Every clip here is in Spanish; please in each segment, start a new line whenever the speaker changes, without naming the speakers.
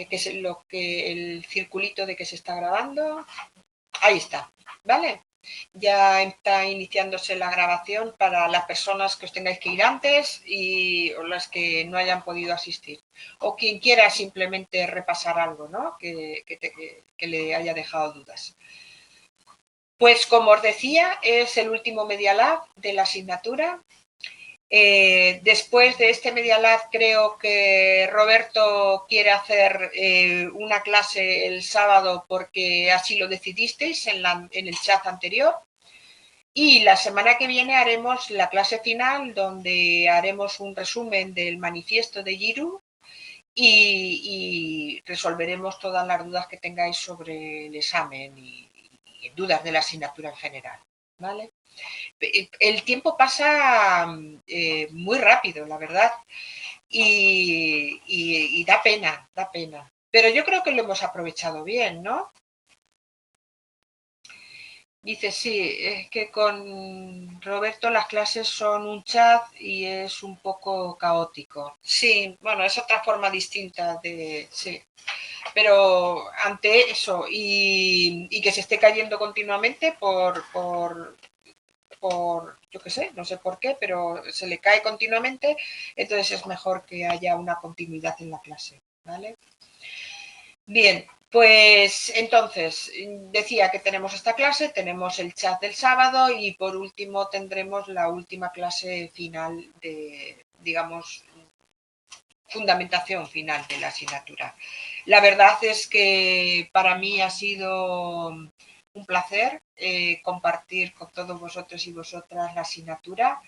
que es el circulito de que se está grabando. Ahí está, ¿vale? Ya está iniciándose la grabación para las personas que os tengáis que ir antes o las que no hayan podido asistir. O quien quiera simplemente repasar algo, ¿no? Que le haya dejado dudas. Pues como os decía, es el último Media Lab de la asignatura. Después de este Media Lab creo que Roberto quiere hacer una clase el sábado porque así lo decidisteis en el chat anterior. Y la semana que viene haremos la clase final donde haremos un resumen del manifiesto de Giroux y resolveremos todas las dudas que tengáis sobre el examen y dudas de la asignatura en general, ¿vale? El tiempo pasa muy rápido, la verdad, y da pena, da pena. Pero yo creo que lo hemos aprovechado bien, ¿no? Dice, sí, es que con Roberto las clases son un chat y es un poco caótico. Sí, bueno, es otra forma distinta de... Sí. Pero ante eso y que se esté cayendo continuamente por yo qué sé, no sé por qué, pero se le cae continuamente, entonces es mejor que haya una continuidad en la clase, ¿vale? Bien, pues entonces decía que tenemos esta clase, tenemos el chat del sábado y por último tendremos la última clase final de, digamos, fundamentación final de la asignatura. La verdad es que para mí ha sido un placer compartir con todos vosotros y vosotras la asignatura.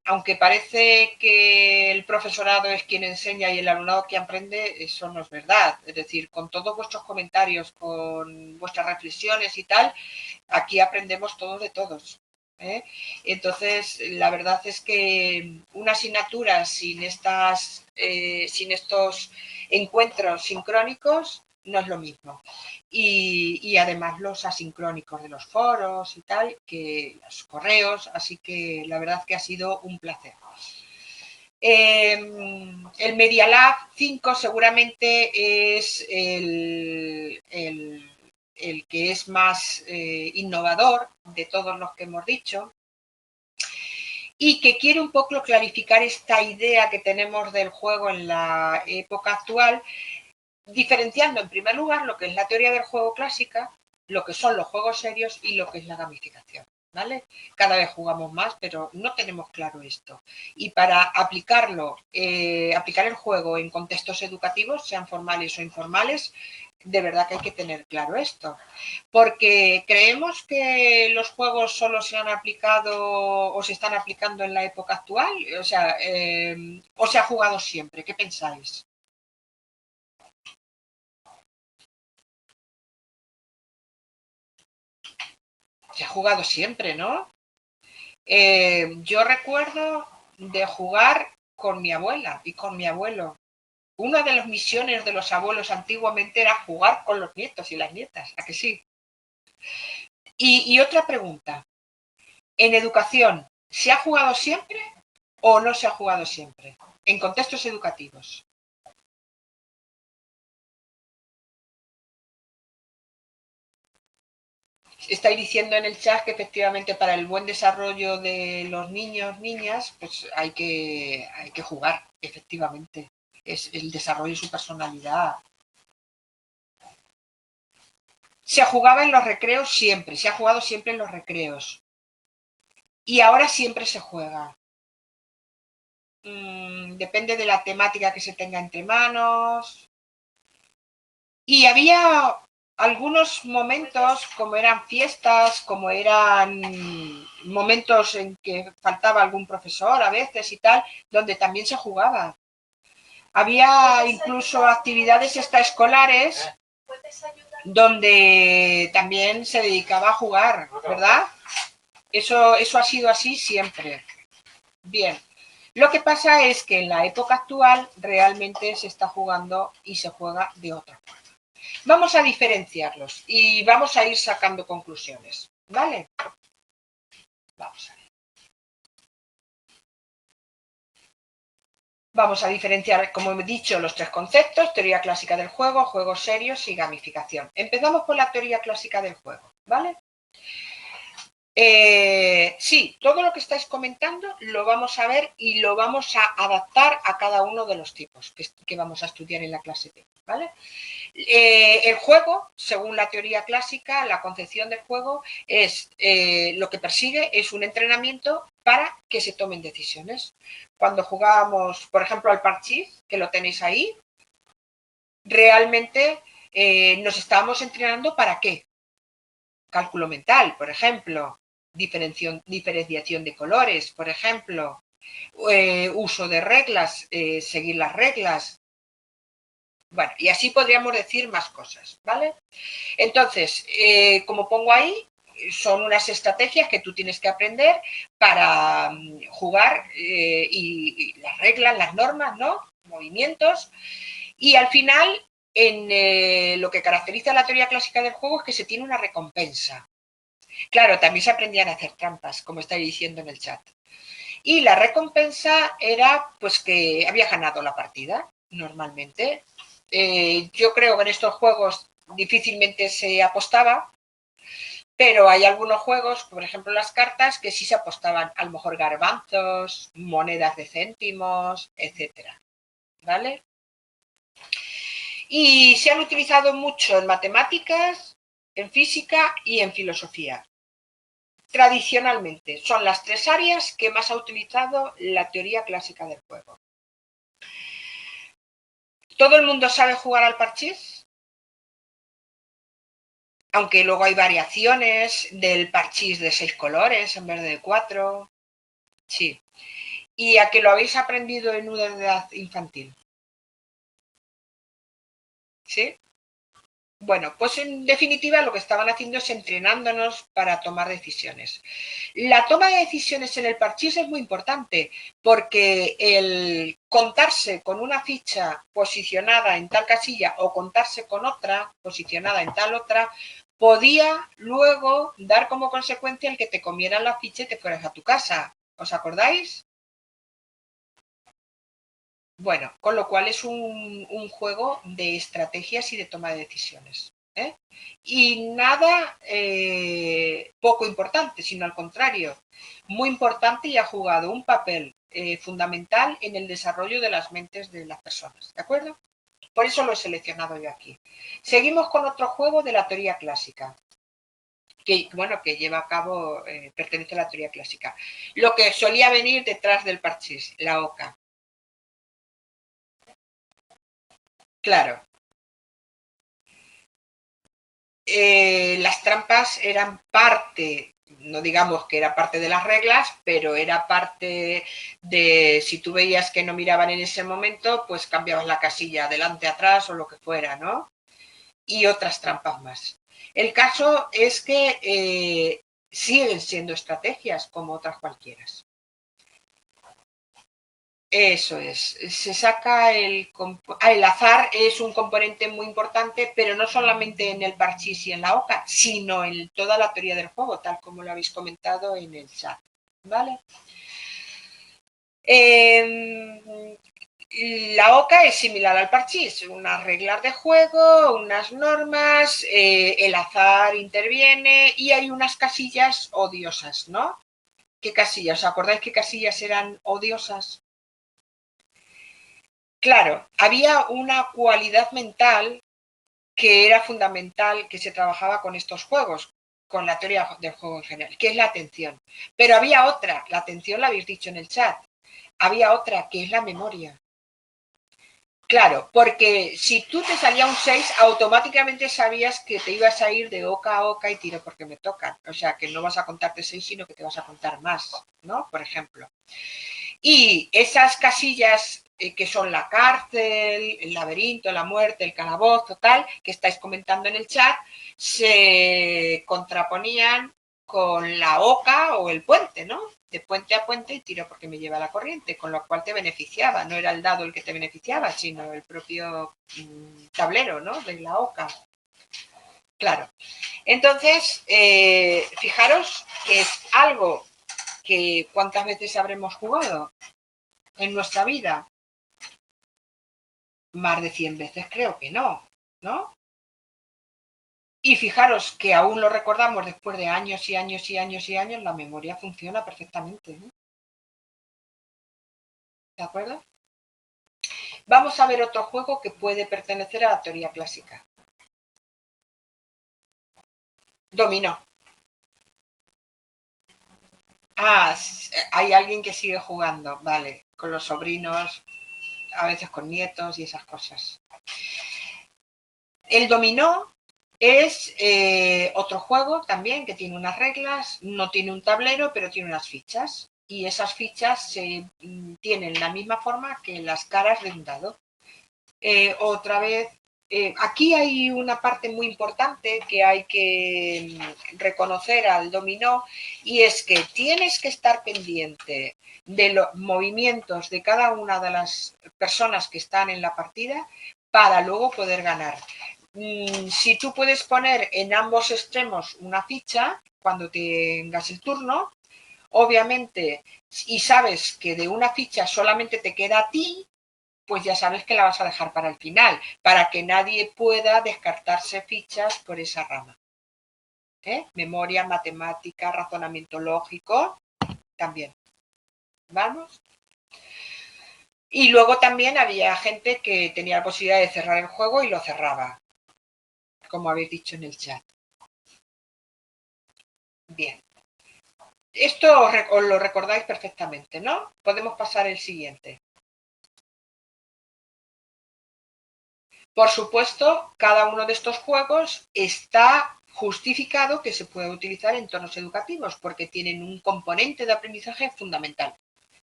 Aunque parece que el profesorado es quien enseña y el alumnado quien aprende, eso no es verdad. Es decir, con todos vuestros comentarios, con vuestras reflexiones y tal, aquí aprendemos todos de todos. Entonces, la verdad es que una asignatura sin estos encuentros sincrónicos no es lo mismo. Y además los asincrónicos de los foros y tal, que los correos, así que la verdad que ha sido un placer. El Media Lab 5 seguramente es el que es más innovador de todos los que hemos dicho y que quiere un poco clarificar esta idea que tenemos del juego en la época actual, diferenciando en primer lugar lo que es la teoría del juego clásica, lo que son los juegos serios y lo que es la gamificación. ¿Vale? Cada vez jugamos más, pero no tenemos claro esto. Y para aplicarlo, aplicar el juego en contextos educativos, sean formales o informales, de verdad que hay que tener claro esto. Porque creemos que los juegos solo se han aplicado o se están aplicando en la época actual, o sea, o se ha jugado siempre. ¿Qué pensáis? Se ha jugado siempre, ¿no? Yo recuerdo de jugar con mi abuela y con mi abuelo. Una de las misiones de los abuelos antiguamente era jugar con los nietos y las nietas, ¿a que sí? Y otra pregunta, ¿en educación se ha jugado siempre o no se ha jugado siempre? En contextos educativos. Estáis diciendo en el chat que efectivamente para el buen desarrollo de los niños, niñas, pues hay que jugar, efectivamente. Es el desarrollo de su personalidad. Se jugaba en los recreos siempre, se ha jugado siempre en los recreos. Y ahora siempre se juega. Depende de la temática que se tenga entre manos. Y había algunos momentos, como eran fiestas, como eran momentos en que faltaba algún profesor a veces y tal, donde también se jugaba. Había incluso actividades extraescolares donde también se dedicaba a jugar, ¿verdad? Eso ha sido así siempre. Bien. Lo que pasa es que en la época actual realmente se está jugando y se juega de otra forma. Vamos a diferenciarlos y vamos a ir sacando conclusiones, ¿vale? Vamos a ver. Vamos a diferenciar, como he dicho, los tres conceptos: teoría clásica del juego, juegos serios y gamificación. Empezamos por la teoría clásica del juego, ¿vale? Sí, todo lo que estáis comentando lo vamos a ver y lo vamos a adaptar a cada uno de los tipos que vamos a estudiar en la clase T, ¿vale? El juego, según la teoría clásica, la concepción del juego es lo que persigue es un entrenamiento para que se tomen decisiones. Cuando jugábamos, por ejemplo, al parchís, que lo tenéis ahí, realmente nos estábamos entrenando ¿para qué? Cálculo mental, por ejemplo, diferenciación de colores, por ejemplo, uso de reglas, seguir las reglas. Bueno, y así podríamos decir más cosas, ¿vale? Entonces, como pongo ahí, son unas estrategias que tú tienes que aprender para jugar y las reglas, las normas, ¿no? Movimientos. Y al final, en lo que caracteriza la teoría clásica del juego es que se tiene una recompensa. Claro, también se aprendían a hacer trampas, como estáis diciendo en el chat. Y la recompensa era pues que había ganado la partida, normalmente. Yo creo que en estos juegos difícilmente se apostaba, pero hay algunos juegos, por ejemplo las cartas, que sí se apostaban, a lo mejor garbanzos, monedas de céntimos, etcétera, ¿vale? Y se han utilizado mucho en matemáticas, en física y en filosofía. Tradicionalmente son las tres áreas que más ha utilizado la teoría clásica del juego. ¿Todo el mundo sabe jugar al parchís? Aunque luego hay variaciones del parchís de 6 colores en vez de 4. Sí. ¿Y a que lo habéis aprendido en una edad infantil? ¿Sí? Bueno, pues en definitiva lo que estaban haciendo es entrenándonos para tomar decisiones. La toma de decisiones en el parchís es muy importante porque el contarse con una ficha posicionada en tal casilla o contarse con otra posicionada en tal otra podía luego dar como consecuencia el que te comieran la ficha y te fueras a tu casa. ¿Os acordáis? Bueno, con lo cual es un juego de estrategias y de toma de decisiones. Y nada poco importante, sino al contrario, muy importante y ha jugado un papel fundamental en el desarrollo de las mentes de las personas, ¿de acuerdo? Por eso lo he seleccionado yo aquí. Seguimos con otro juego de la teoría clásica, que, bueno, que lleva a cabo, pertenece a la teoría clásica. Lo que solía venir detrás del parchís, la oca. Claro. Las trampas eran parte, no digamos que era parte de las reglas, pero era parte de, si tú veías que no miraban en ese momento, pues cambiabas la casilla adelante, atrás o lo que fuera, ¿no? Y otras trampas más. El caso es que siguen siendo estrategias como otras cualquiera. Eso es, se saca el azar es un componente muy importante, pero no solamente en el parchís y en la oca, sino en toda la teoría del juego, tal como lo habéis comentado en el chat, ¿vale? La oca es similar al parchís, unas reglas de juego, unas normas, el azar interviene y hay unas casillas odiosas, ¿no? ¿Qué casillas? ¿Os acordáis qué casillas eran odiosas? Claro, había una cualidad mental que era fundamental, que se trabajaba con estos juegos, con la teoría del juego en general, que es la atención. Pero había otra, la atención la habéis dicho en el chat, había otra, que es la memoria. Claro, porque si tú te salía un 6, automáticamente sabías que te ibas a ir de oca a oca y tiro porque me tocan. O sea, que no vas a contarte 6, sino que te vas a contar más, ¿no? Por ejemplo. Y esas casillas que son la cárcel, el laberinto, la muerte, el calabozo, tal, que estáis comentando en el chat, se contraponían con la oca o el puente, ¿no? De puente a puente y tiro porque me lleva la corriente, con lo cual te beneficiaba. No era el dado el que te beneficiaba, sino el propio tablero, ¿no? De la oca. Claro. Entonces, fijaros que es algo que cuántas veces habremos jugado en nuestra vida. Más de 100 veces creo que no, ¿no? Y fijaros que aún lo recordamos después de años y años y años y años, la memoria funciona perfectamente, ¿no? ¿De acuerdo? Vamos a ver otro juego que puede pertenecer a la teoría clásica. Dominó. Ah, hay alguien que sigue jugando, vale, con los sobrinos, a veces con nietos y esas cosas. El dominó es otro juego también que tiene unas reglas, no tiene un tablero, pero tiene unas fichas. Y esas fichas tienen la misma forma que las caras de un dado. Otra vez, aquí hay una parte muy importante que hay que reconocer al dominó, y es que tienes que estar pendiente de los movimientos de cada una de las personas que están en la partida para luego poder ganar. Si tú puedes poner en ambos extremos una ficha cuando tengas el turno, obviamente, y sabes que de una ficha solamente te queda a ti, pues ya sabes que la vas a dejar para el final, para que nadie pueda descartarse fichas por esa rama. Memoria, matemática, razonamiento lógico, también. ¿Vamos? Y luego también había gente que tenía la posibilidad de cerrar el juego y lo cerraba, como habéis dicho en el chat. Bien. Esto os lo recordáis perfectamente, ¿no? Podemos pasar al siguiente. Por supuesto, cada uno de estos juegos está justificado que se puede utilizar en entornos educativos porque tienen un componente de aprendizaje fundamental.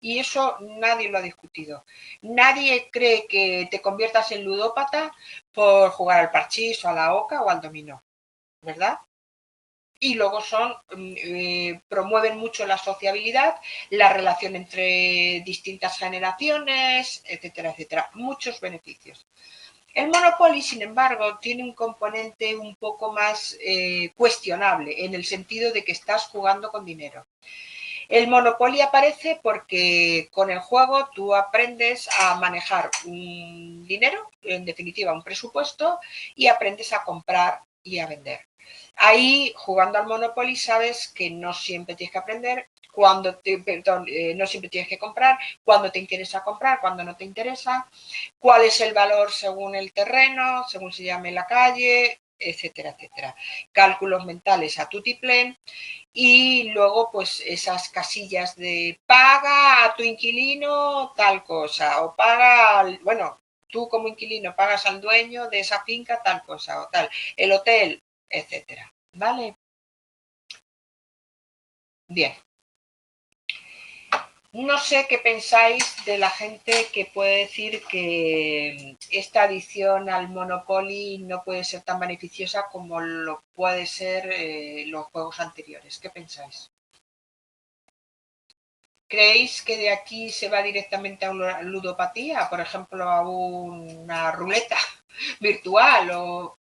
Y eso nadie lo ha discutido. Nadie cree que te conviertas en ludópata por jugar al parchís o a la oca o al dominó, ¿verdad? Y luego promueven mucho la sociabilidad, la relación entre distintas generaciones, etcétera, etcétera. Muchos beneficios. El Monopoly, sin embargo, tiene un componente un poco más cuestionable, en el sentido de que estás jugando con dinero. El Monopoly aparece porque con el juego tú aprendes a manejar un dinero, en definitiva un presupuesto, y aprendes a comprar y a vender. Ahí, jugando al Monopoly, sabes que no siempre tienes que aprender, no siempre tienes que comprar, cuando te interesa comprar, cuando no te interesa, cuál es el valor según el terreno, según se llame la calle, etcétera, etcétera. Cálculos mentales a tutiplén. Y luego, pues esas casillas de paga a tu inquilino tal cosa, o paga, bueno, tú como inquilino pagas al dueño de esa finca tal cosa, o tal, el hotel, etcétera. ¿Vale? Bien. No sé qué pensáis de la gente que puede decir que esta adición al Monopoly no puede ser tan beneficiosa como lo puede ser los juegos anteriores. ¿Qué pensáis? ¿Creéis que de aquí se va directamente a una ludopatía? Por ejemplo, a una ruleta virtual, o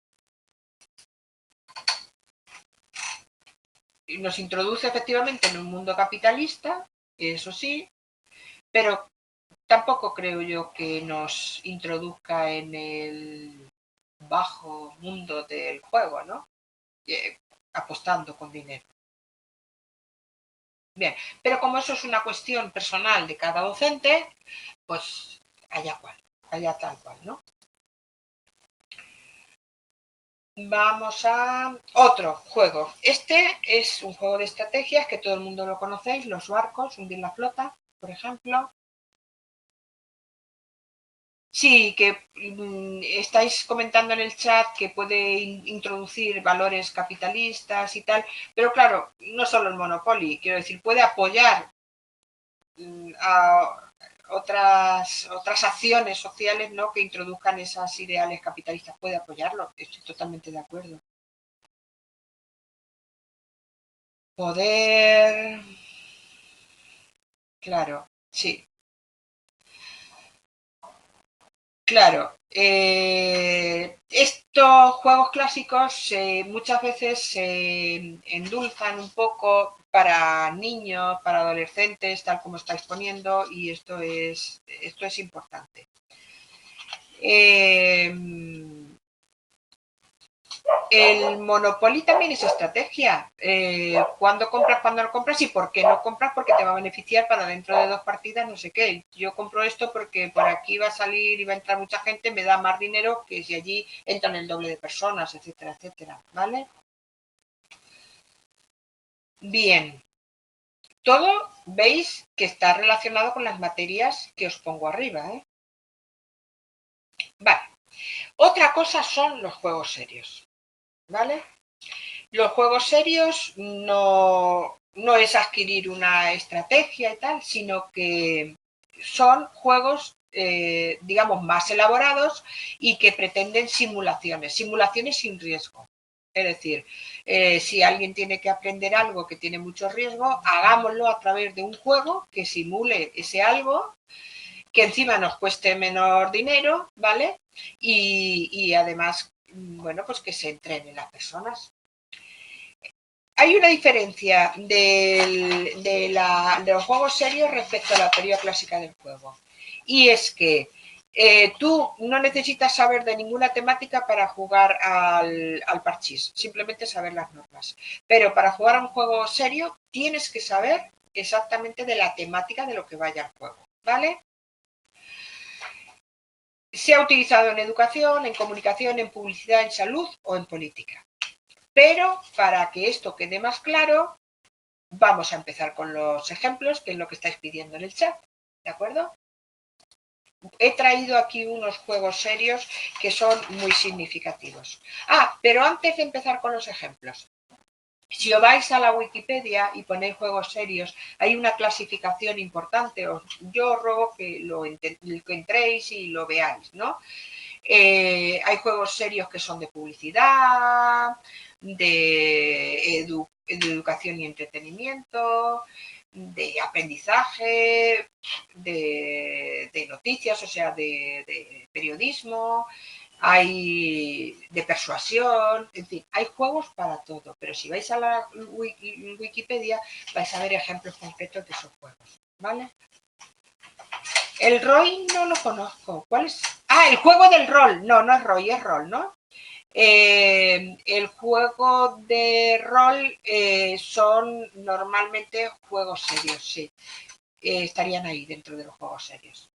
nos introduce efectivamente en un mundo capitalista, eso sí, pero tampoco creo yo que nos introduzca en el bajo mundo del juego, ¿no? Apostando con dinero. Bien, pero como eso es una cuestión personal de cada docente, pues allá tal cual, ¿no? Vamos a otro juego. Este es un juego de estrategias que todo el mundo lo conocéis, los barcos, hundir la flota, por ejemplo. Sí, que estáis comentando en el chat que puede introducir valores capitalistas y tal, pero claro, no solo el Monopoly, quiero decir, puede apoyar a otras acciones sociales, ¿no?, que introduzcan esas ideales capitalistas, puede apoyarlo, estoy totalmente de acuerdo. Poder, claro, sí, claro. Estos juegos clásicos muchas veces se endulzan un poco para niños, para adolescentes, tal como estáis poniendo, y esto es importante. El Monopoly también es estrategia. ¿Cuándo compras, cuándo no compras y por qué no compras? Porque te va a beneficiar para dentro de 2 partidas, no sé qué. Yo compro esto porque por aquí va a salir y va a entrar mucha gente, me da más dinero que si allí entran el doble de personas, etcétera, etcétera. ¿Vale? Bien. Todo veis que está relacionado con las materias que os pongo arriba, ¿eh? Vale. Otra cosa son los juegos serios, ¿vale? Los juegos serios no es adquirir una estrategia y tal, sino que son juegos, digamos, más elaborados y que pretenden simulaciones sin riesgo. Es decir, si alguien tiene que aprender algo que tiene mucho riesgo, hagámoslo a través de un juego que simule ese algo, que encima nos cueste menor dinero, ¿vale? Y además, bueno, pues que se entrenen las personas. Hay una diferencia de los juegos serios respecto a la teoría clásica del juego. Y es que tú no necesitas saber de ninguna temática para jugar al parchís, simplemente saber las normas. Pero para jugar a un juego serio tienes que saber exactamente de la temática de lo que vaya al juego, ¿vale? Se ha utilizado en educación, en comunicación, en publicidad, en salud o en política. Pero para que esto quede más claro, vamos a empezar con los ejemplos, que es lo que estáis pidiendo en el chat, ¿de acuerdo? He traído aquí unos juegos serios que son muy significativos. Pero antes de empezar con los ejemplos, si os vais a la Wikipedia y ponéis juegos serios, hay una clasificación importante. Yo os ruego que que entréis y lo veáis, ¿no? Hay juegos serios que son de publicidad, de educación y entretenimiento, de aprendizaje, de noticias, o sea, de periodismo, hay de persuasión, en fin, hay juegos para todo, pero si vais a la Wikipedia vais a ver ejemplos concretos de esos juegos, ¿vale? El ROI no lo conozco. ¿Cuál es? El juego del rol. No, no es ROI, es rol, ¿no? El juego de rol son normalmente juegos serios, sí. Estarían ahí dentro de los juegos serios.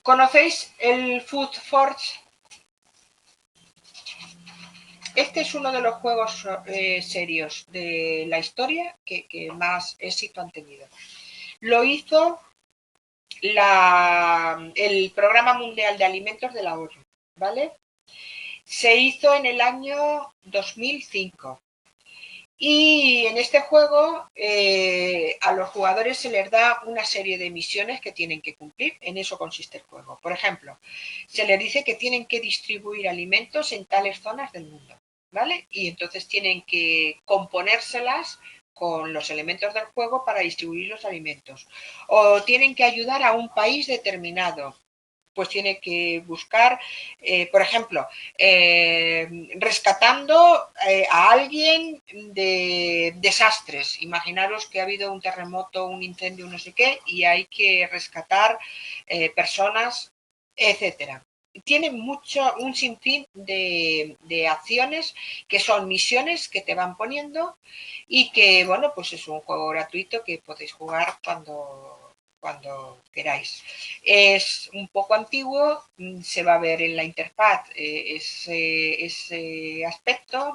¿Conocéis el Food Forge? Este es uno de los juegos serios de la historia que más éxito han tenido. Lo hizo el Programa Mundial de Alimentos de la ONU, ¿vale? Se hizo en el año 2005. Y en este juego a los jugadores se les da una serie de misiones que tienen que cumplir. En eso consiste el juego. Por ejemplo, se les dice que tienen que distribuir alimentos en tales zonas del mundo, ¿vale? Y entonces tienen que componérselas con los elementos del juego para distribuir los alimentos. O tienen que ayudar a un país determinado, pues tiene que buscar, por ejemplo, rescatando a alguien de desastres. Imaginaros que ha habido un terremoto, un incendio, no sé qué, y hay que rescatar personas, etcétera. Tiene un sinfín de acciones que son misiones que te van poniendo y que, bueno, pues es un juego gratuito que podéis jugar cuando queráis. Es un poco antiguo, se va a ver en la interfaz ese aspecto,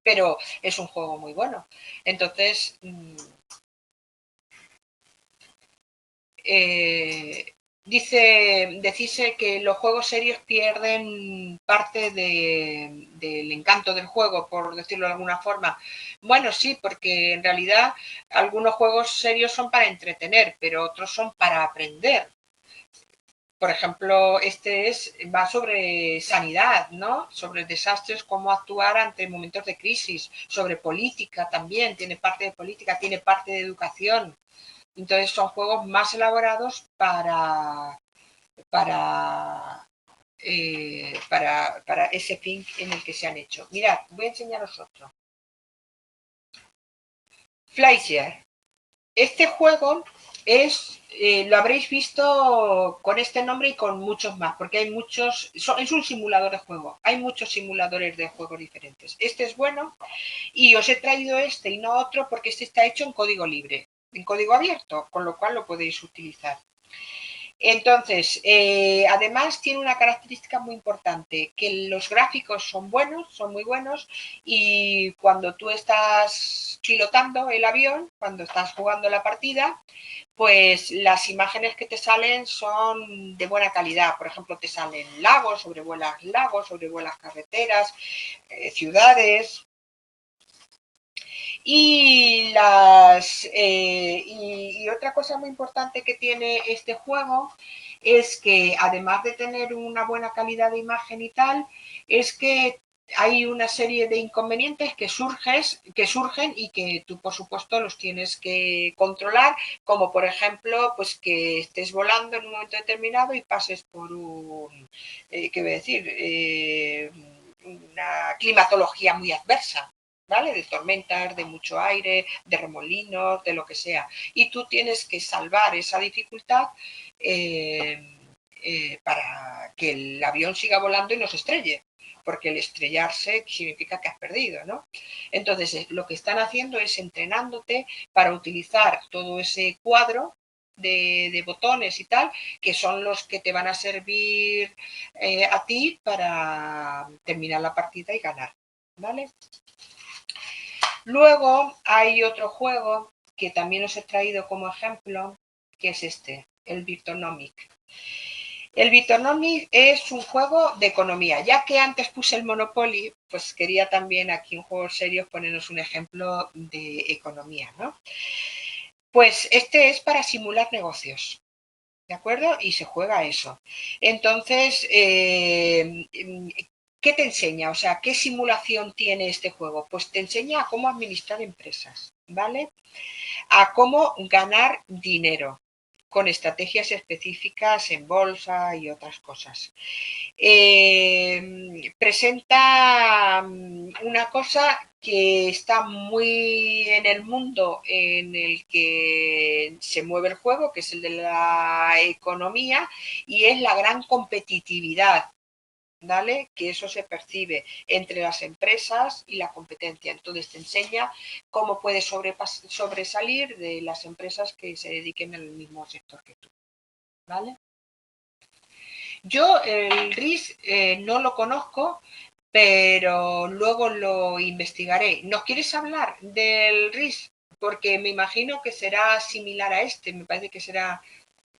pero es un juego muy bueno. Entonces, decirse que los juegos serios pierden parte del encanto del juego, por decirlo de alguna forma. Bueno, sí, porque en realidad algunos juegos serios son para entretener, pero otros son para aprender. Por ejemplo, va sobre sanidad, ¿no? Sobre desastres, cómo actuar ante momentos de crisis, sobre política también, tiene parte de política, tiene parte de educación. Entonces son juegos más elaborados para ese fin en el que se han hecho. Mirad, voy a enseñaros otro. Fleischer. Este juego Lo habréis visto con este nombre y con muchos más, porque hay muchos, es un simulador de juego, hay muchos simuladores de juegos diferentes. Este es bueno y os he traído este y no otro porque este está hecho en código libre, en código abierto, con lo cual lo podéis utilizar. Entonces, además tiene una característica muy importante, que los gráficos son buenos, son muy buenos, y cuando tú estás pilotando el avión, cuando estás jugando la partida, pues las imágenes que te salen son de buena calidad. Por ejemplo, te salen lagos, sobrevuelas carreteras, ciudades. Y otra cosa muy importante que tiene este juego es que, además de tener una buena calidad de imagen y tal, es que hay una serie de inconvenientes que surgen y que tú, por supuesto, los tienes que controlar, como por ejemplo, pues que estés volando en un momento determinado y pases por ¿qué voy a decir? Una climatología muy adversa. ¿Vale? De tormentas, de mucho aire, de remolinos, de lo que sea. Y tú tienes que salvar esa dificultad para que el avión siga volando y no se estrelle, porque el estrellarse significa que has perdido, ¿no? Entonces, lo que están haciendo es entrenándote para utilizar todo ese cuadro de botones y tal, que son los que te van a servir a ti para terminar la partida y ganar, ¿vale? Luego hay otro juego que también os he traído como ejemplo, que es este, el Virtonomic. El Virtonomic es un juego de economía. Ya que antes puse el Monopoly, pues quería también aquí en Juegos Serios ponernos un ejemplo de economía, ¿no? Pues este es para simular negocios, ¿de acuerdo? Y se juega eso. Entonces, ¿qué te enseña? O sea, ¿qué simulación tiene este juego? Pues te enseña a cómo administrar empresas, ¿vale? A cómo ganar dinero con estrategias específicas en bolsa y otras cosas. Presenta una cosa que está muy en el mundo en el que se mueve el juego, que es el de la economía, y es la gran competitividad, ¿vale? Que eso se percibe entre las empresas y la competencia. Entonces te enseña cómo puedes sobresalir de las empresas que se dediquen al mismo sector que tú, ¿vale? Yo el RIS no lo conozco, pero luego lo investigaré. ¿Nos quieres hablar del RIS? Porque me imagino que será similar a este, me parece que será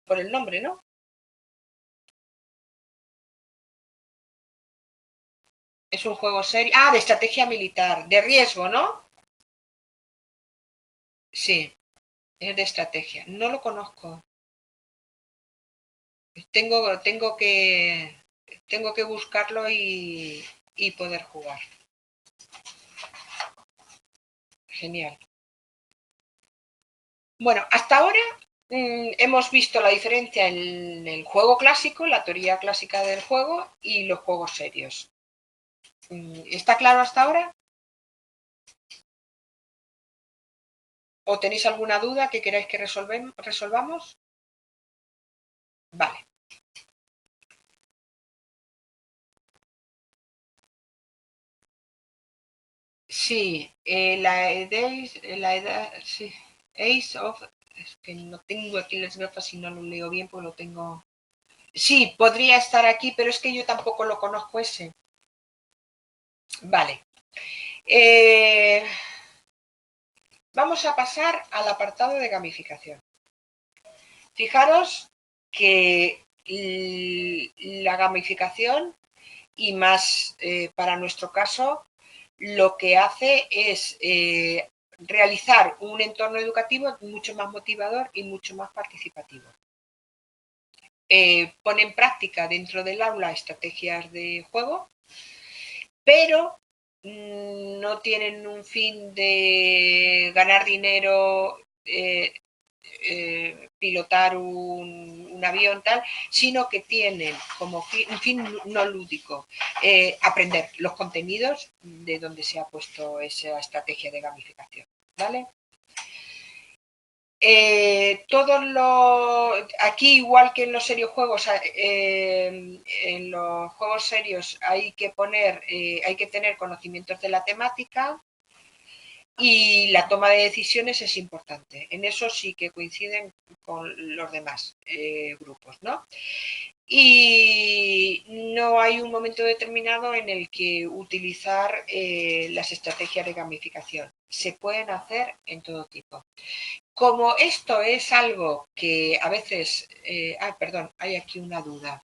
por el nombre, ¿no? Es un juego serio. Ah, de estrategia militar, de riesgo, ¿no? Sí, es de estrategia. No lo conozco. Tengo tengo que buscarlo y poder jugar. Genial. Bueno, hasta ahora hemos visto la diferencia en el juego clásico, la teoría clásica del juego y los juegos serios. ¿Está claro hasta ahora? ¿O tenéis alguna duda que queráis que resolvamos? Vale. Sí, la edad, sí, Ace of, es que no tengo aquí las gafas y no lo leo bien porque lo tengo. Sí, podría estar aquí, pero es que yo tampoco lo conozco ese. Vale. Vamos a pasar al apartado de gamificación. Fijaros que la gamificación, y más para nuestro caso, lo que hace es realizar un entorno educativo mucho más motivador y mucho más participativo. Pone en práctica dentro del aula estrategias de juego, pero no tienen un fin de ganar dinero, pilotar un avión, tal, sino que tienen como un fin no lúdico, aprender los contenidos de donde se ha puesto esa estrategia de gamificación, ¿vale? Aquí, igual que en los serios juegos, en los juegos serios hay que tener conocimientos de la temática y la toma de decisiones es importante. En eso sí que coinciden con los demás grupos, ¿no? Y no hay un momento determinado en el que utilizar las estrategias de gamificación. Se pueden hacer en todo tipo. Como esto es algo que a veces... perdón, hay aquí una duda.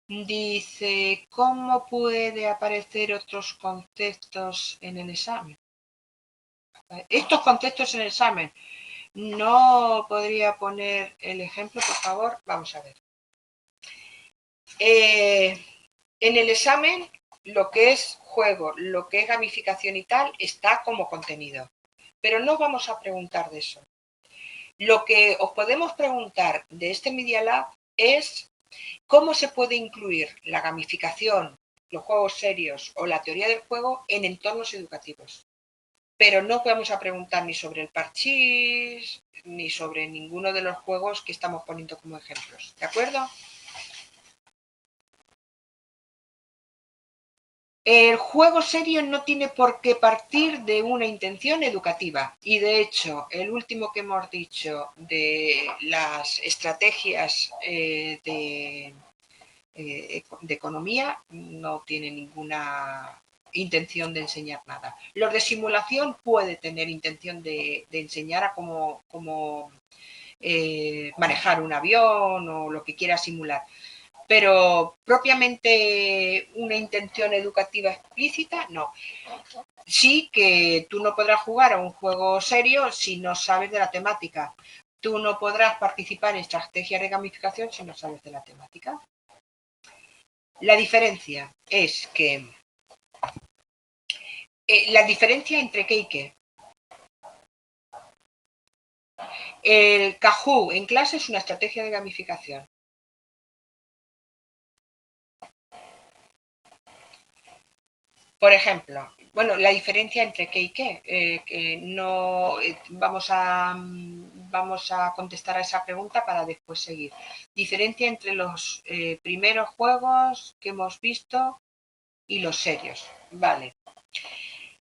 Dice, ¿cómo puede aparecer otros conceptos en el examen? Estos conceptos en el examen. ¿No podría poner el ejemplo, por favor? Vamos a ver. En el examen, lo que es juego, lo que es gamificación y tal, está como contenido. Pero no vamos a preguntar de eso. Lo que os podemos preguntar de este Media Lab es cómo se puede incluir la gamificación, los juegos serios o la teoría del juego en entornos educativos. Pero no vamos a preguntar ni sobre el parchís ni sobre ninguno de los juegos que estamos poniendo como ejemplos. ¿De acuerdo? El juego serio no tiene por qué partir de una intención educativa y de hecho el último que hemos dicho de las estrategias de economía no tiene ninguna intención de enseñar nada. Los de simulación puede tener intención de enseñar a cómo manejar un avión o lo que quiera simular, pero propiamente una intención educativa explícita, no. Sí que tú no podrás jugar a un juego serio si no sabes de la temática. Tú no podrás participar en estrategias de gamificación si no sabes de la temática. La diferencia es que la diferencia entre qué y qué. El Kahoot en clase es una estrategia de gamificación. Por ejemplo, bueno, la diferencia entre qué y qué, que no vamos a contestar a esa pregunta para después seguir. Diferencia entre los primeros juegos que hemos visto y los serios. Vale.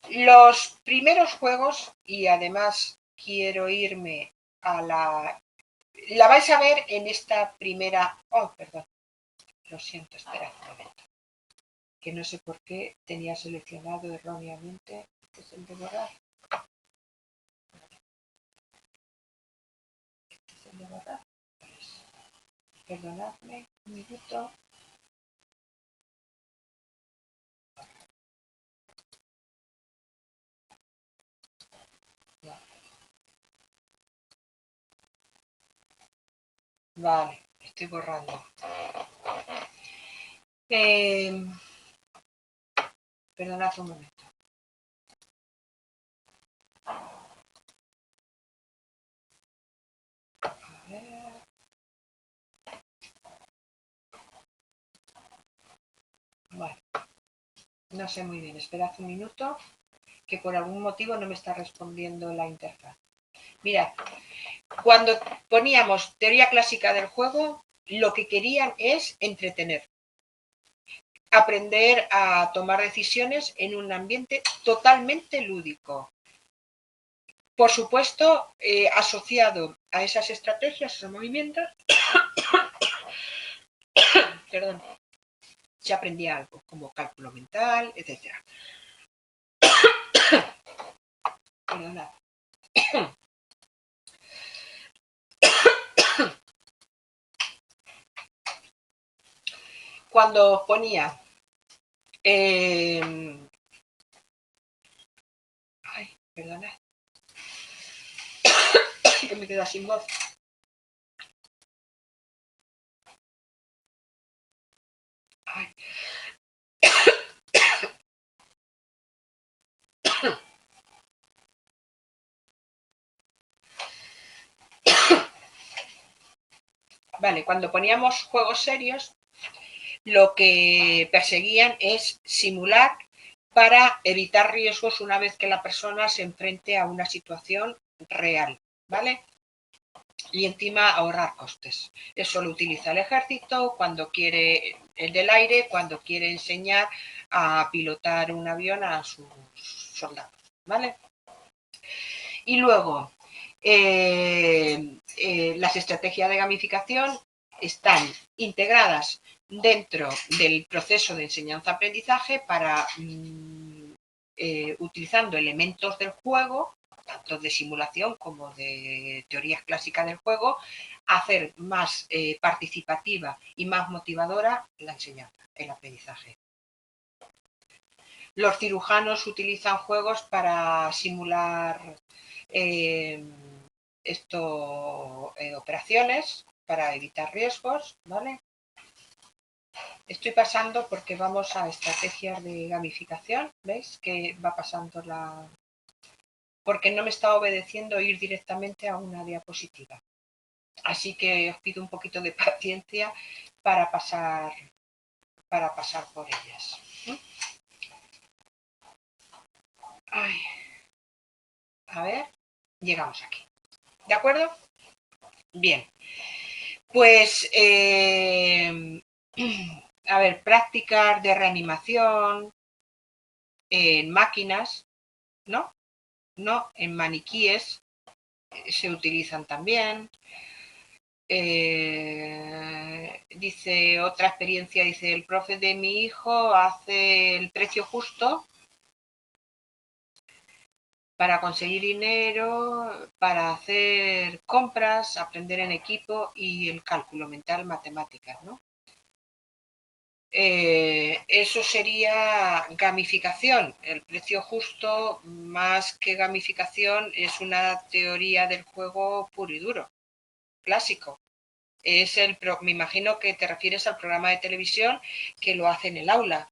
Los primeros juegos, y además quiero irme a la vais a ver en esta primera... Oh, perdón. Lo siento, espera un momento. Que no sé por qué tenía seleccionado erróneamente. Este es el de borrar. Este es el de borrar. Pues, perdonadme un minuto. No. Vale, estoy borrando. Perdonad un momento. A ver. Bueno, no sé muy bien. Esperad un minuto, que por algún motivo no me está respondiendo la interfaz. Mirad, cuando poníamos teoría clásica del juego, lo que querían es entretener. Aprender a tomar decisiones en un ambiente totalmente lúdico. Por supuesto, asociado a esas estrategias, esos movimientos, perdón, se aprendía algo como cálculo mental, etc. Perdonad. Cuando ponía ay, perdonad, que me quedo sin voz. Ay. Vale, cuando poníamos juegos serios, lo que perseguían es simular para evitar riesgos una vez que la persona se enfrente a una situación real, ¿vale? Y encima ahorrar costes. Eso lo utiliza el ejército cuando quiere, el del aire, cuando quiere enseñar a pilotar un avión a sus soldados, ¿vale? Y luego, las estrategias de gamificación están integradas dentro del proceso de enseñanza-aprendizaje para, utilizando elementos del juego, tanto de simulación como de teorías clásicas del juego, hacer más participativa y más motivadora la enseñanza, el aprendizaje. Los cirujanos utilizan juegos para simular operaciones, para evitar riesgos, ¿vale? Estoy pasando porque vamos a estrategias de gamificación, ¿veis? Que va pasando la... porque no me está obedeciendo ir directamente a una diapositiva. Así que os pido un poquito de paciencia para pasar por ellas. Ay. A ver, llegamos aquí. ¿De acuerdo? Bien. Pues, a ver, prácticas de reanimación en máquinas, ¿no? No, en maniquíes se utilizan también. Dice otra experiencia, dice el profe de mi hijo hace el precio justo para conseguir dinero, para hacer compras, aprender en equipo y el cálculo mental, matemáticas, ¿no? Eso sería gamificación. El precio justo, más que gamificación, es una teoría del juego puro y duro, clásico. Me imagino que te refieres al programa de televisión que lo hace en el aula.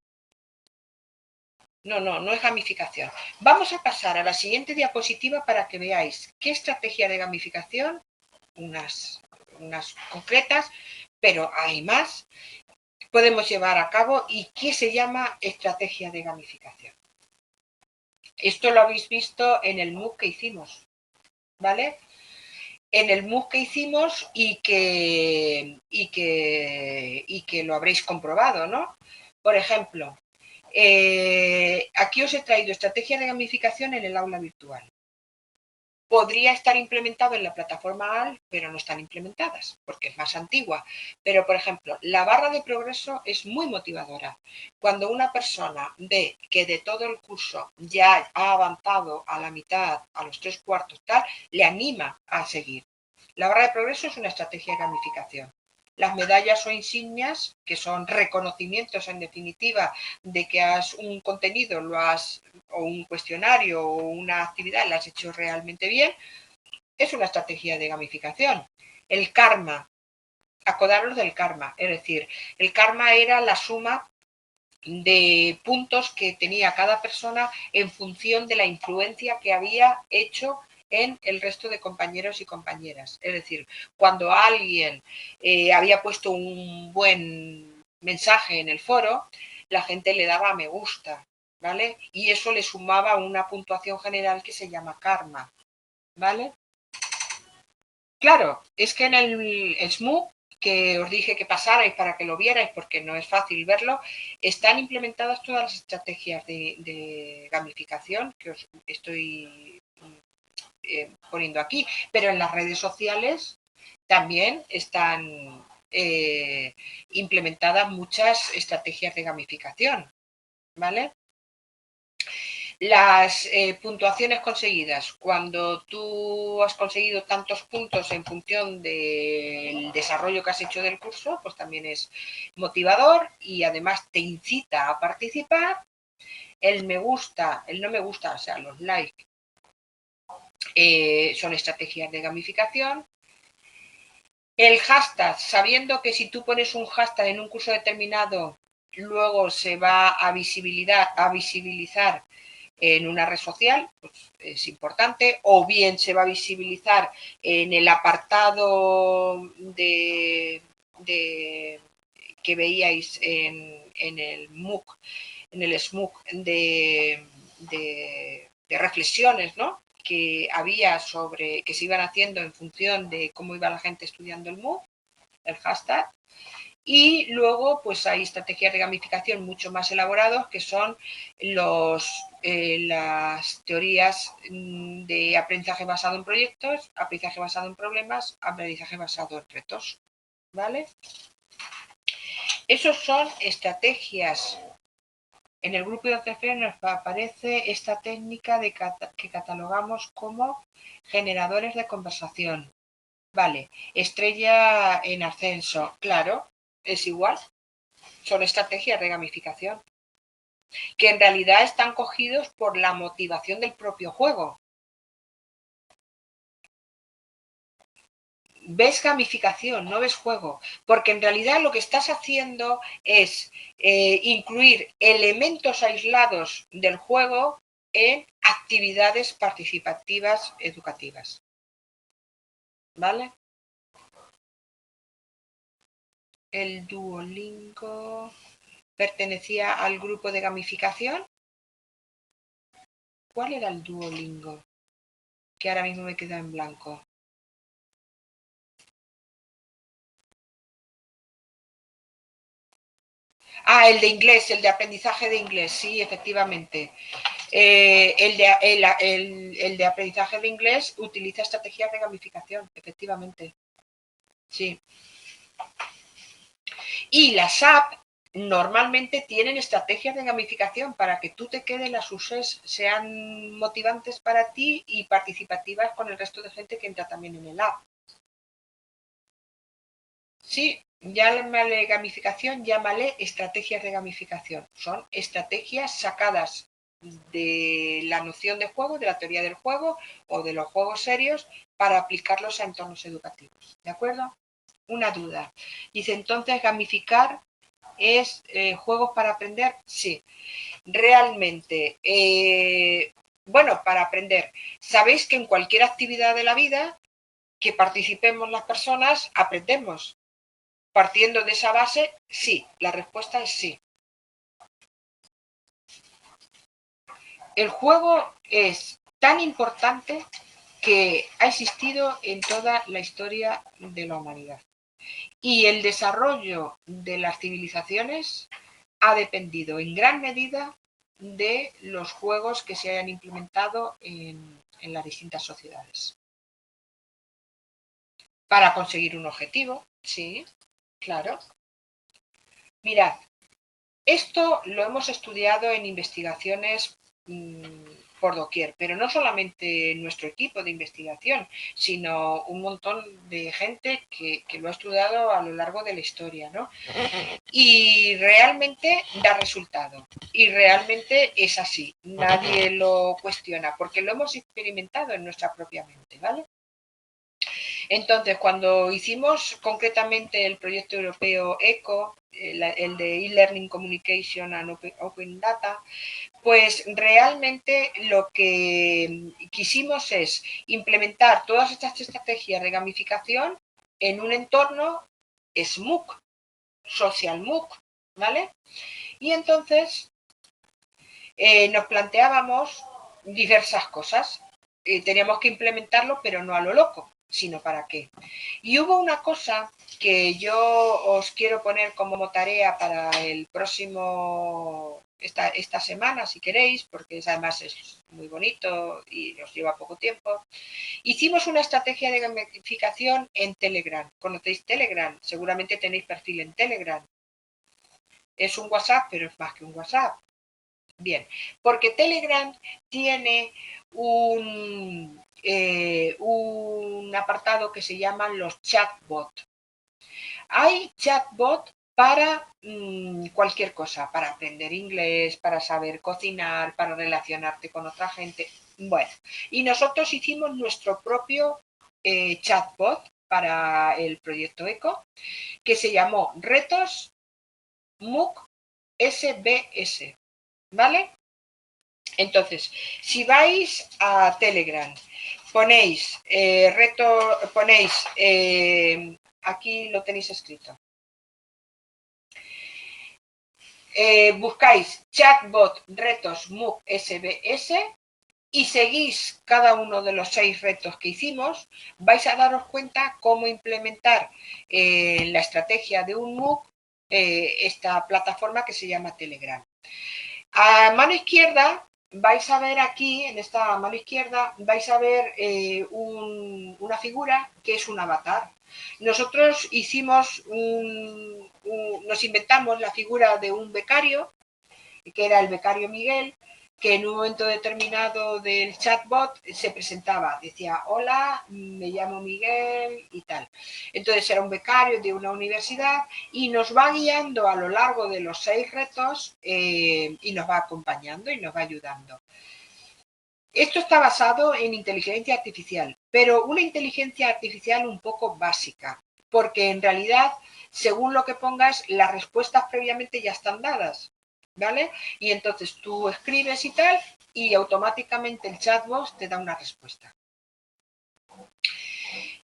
No es gamificación. Vamos a pasar a la siguiente diapositiva para que veáis qué estrategia de gamificación, unas concretas, pero hay más, podemos llevar a cabo y qué se llama estrategia de gamificación. Esto lo habéis visto en el MOOC que hicimos, ¿vale? En el MOOC que hicimos y que lo habréis comprobado, ¿no? Por ejemplo, aquí os he traído estrategia de gamificación en el aula virtual. Podría estar implementado en la plataforma AL, pero no están implementadas porque es más antigua. Pero, por ejemplo, la barra de progreso es muy motivadora. Cuando una persona ve que de todo el curso ya ha avanzado a la mitad, a los 3/4, tal, le anima a seguir. La barra de progreso es una estrategia de gamificación. Las medallas o insignias, que son reconocimientos en definitiva de que un contenido o un cuestionario o una actividad la has hecho realmente bien, es una estrategia de gamificación. El karma, acordaros del karma, es decir, el karma era la suma de puntos que tenía cada persona en función de la influencia que había hecho en el resto de compañeros y compañeras. Es decir, cuando alguien había puesto un buen mensaje en el foro, la gente le daba me gusta, ¿vale? Y eso le sumaba una puntuación general que se llama karma, ¿vale? Claro, es que en el SMOOC que os dije que pasarais para que lo vierais, porque no es fácil verlo, están implementadas todas las estrategias de gamificación que os estoy poniendo aquí, pero en las redes sociales también están implementadas muchas estrategias de gamificación, ¿vale? Las puntuaciones conseguidas. Cuando tú has conseguido tantos puntos en función del desarrollo que has hecho del curso, pues también es motivador y además te incita a participar. El me gusta, el no me gusta, o sea, los likes, son estrategias de gamificación. El hashtag, sabiendo que si tú pones un hashtag en un curso determinado, luego se va a visibilizar en una red social, pues es importante, o bien se va a visibilizar en el apartado que veíais en el MOOC en el SMUC de reflexiones, ¿no?, que había sobre, que se iban haciendo en función de cómo iba la gente estudiando el MOOC, el hashtag. Y luego pues hay estrategias de gamificación mucho más elaboradas, que son las teorías de aprendizaje basado en proyectos, aprendizaje basado en problemas, aprendizaje basado en retos, ¿vale? Esos son estrategias. En el grupo de OTF nos aparece esta técnica que catalogamos como generadores de conversación. Vale, estrella en ascenso, claro, es igual. Son estrategias de gamificación, que en realidad están cogidos por la motivación del propio juego. Ves gamificación, no ves juego, porque en realidad lo que estás haciendo es incluir elementos aislados del juego en actividades participativas educativas. ¿Vale? El Duolingo pertenecía al grupo de gamificación. ¿Cuál era el Duolingo? Que ahora mismo me queda en blanco. Ah, el de inglés, el de aprendizaje de inglés, sí, efectivamente. El de aprendizaje de inglés utiliza estrategias de gamificación, efectivamente. Sí. Y las apps normalmente tienen estrategias de gamificación para que tú te quedes, las uses, sean motivantes para ti y participativas con el resto de gente que entra también en el app. Sí, llámale gamificación, llámale estrategias de gamificación. Son estrategias sacadas de la noción de juego, de la teoría del juego o de los juegos serios para aplicarlos a entornos educativos. ¿De acuerdo? Una duda. Dice, entonces, ¿gamificar es juegos para aprender? Sí, realmente. Bueno, para aprender. Sabéis que en cualquier actividad de la vida que participemos las personas, aprendemos. Partiendo de esa base, sí, la respuesta es sí. El juego es tan importante que ha existido en toda la historia de la humanidad. Y el desarrollo de las civilizaciones ha dependido en gran medida de los juegos que se hayan implementado en las distintas sociedades. Para conseguir un objetivo, sí, claro. Mirad, esto lo hemos estudiado en investigaciones por doquier, pero no solamente nuestro equipo de investigación, sino un montón de gente que lo ha estudiado a lo largo de la historia, ¿no? Y realmente da resultado. Y realmente es así. Nadie lo cuestiona, porque lo hemos experimentado en nuestra propia mente, ¿vale? Entonces, cuando hicimos concretamente el proyecto europeo ECO, el de e-learning communication and open data, pues realmente lo que quisimos es implementar todas estas estrategias de gamificación en un entorno SMOOC, Social MOOC, ¿vale? Y entonces nos planteábamos diversas cosas. Teníamos que implementarlo, pero no a lo loco, sino para qué. Y hubo una cosa que yo os quiero poner como tarea para el próximo, esta semana, si queréis, porque además es muy bonito y nos lleva poco tiempo. Hicimos una estrategia de gamificación en Telegram. ¿Conocéis Telegram? Seguramente tenéis perfil en Telegram. Es un WhatsApp, pero es más que un WhatsApp. Bien, porque Telegram tiene un apartado que se llaman los chatbots. Hay chatbot para cualquier cosa, para aprender inglés, para saber cocinar, para relacionarte con otra gente. Bueno, y nosotros hicimos nuestro propio chatbot para el proyecto ECO, que se llamó Retos MOOC SBS, ¿vale? Entonces, si vais a Telegram, ponéis aquí lo tenéis escrito. buscáis chatbot retos MOOC SBS y seguís cada uno de los 6 retos que hicimos, vais a daros cuenta cómo implementar la estrategia de un MOOC, esta plataforma que se llama Telegram. A mano izquierda vais a ver aquí, en esta mano izquierda, vais a ver una figura que es un avatar. Nosotros nos inventamos la figura de un becario, que era el becario Miguel, que en un momento determinado del chatbot se presentaba, decía, hola, me llamo Miguel y tal. Entonces era un becario de una universidad y nos va guiando a lo largo de los 6 retos y nos va acompañando y nos va ayudando. Esto está basado en inteligencia artificial, pero una inteligencia artificial un poco básica, porque en realidad, según lo que pongas, las respuestas previamente ya están dadas, ¿vale? Y entonces tú escribes y tal, y automáticamente el chatbot te da una respuesta.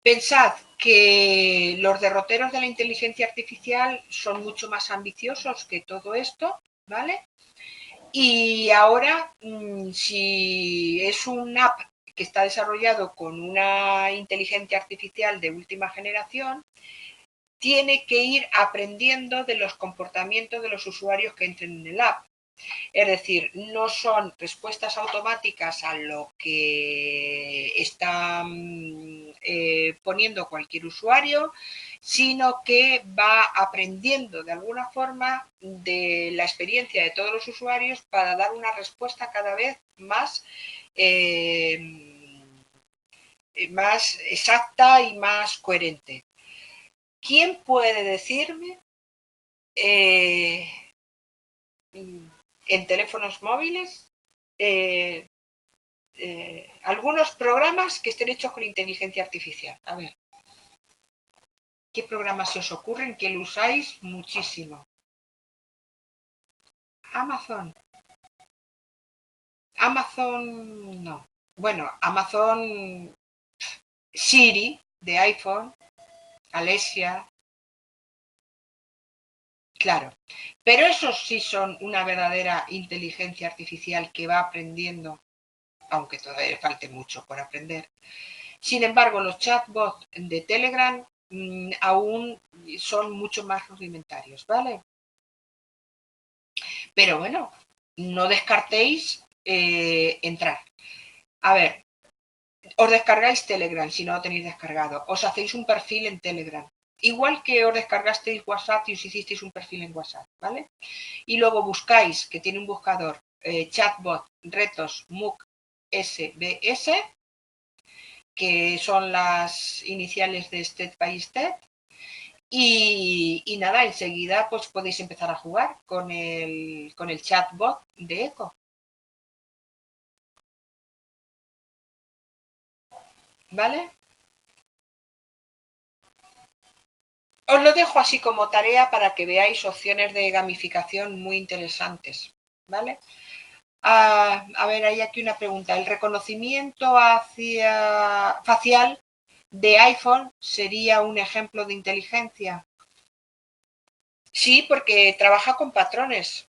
Pensad que los derroteros de la inteligencia artificial son mucho más ambiciosos que todo esto, ¿vale? Y ahora, si es un app que está desarrollado con una inteligencia artificial de última generación, tiene que ir aprendiendo de los comportamientos de los usuarios que entren en el app. Es decir, no son respuestas automáticas a lo que está poniendo cualquier usuario, sino que va aprendiendo de alguna forma de la experiencia de todos los usuarios para dar una respuesta cada vez más exacta y más coherente. ¿Quién puede decirme en teléfonos móviles algunos programas que estén hechos con inteligencia artificial? A ver, ¿qué programas se os ocurren que lo usáis muchísimo? Amazon. Amazon no. Bueno, Amazon Siri de iPhone, Alexa, claro. Pero esos sí son una verdadera inteligencia artificial que va aprendiendo, aunque todavía falte mucho por aprender. Sin embargo, los chatbots de Telegram aún son mucho más rudimentarios, ¿vale? Pero bueno, no descartéis entrar. A ver, os descargáis Telegram si no lo tenéis descargado. Os hacéis un perfil en Telegram.Igual que os descargasteis WhatsApp y os hicisteis un perfil en WhatsApp, ¿vale? Y luego buscáis, que tiene un buscador, chatbot retos MOOC SBS, que son las iniciales de Step by Step. Y nada, enseguida pues podéis empezar a jugar con el chatbot de Eco. ¿Vale? Os lo dejo así como tarea para que veáis opciones de gamificación muy interesantes. ¿Vale? A ver, hay aquí una pregunta. ¿El reconocimiento facial de iPhone sería un ejemplo de inteligencia? Sí, porque trabaja con patrones.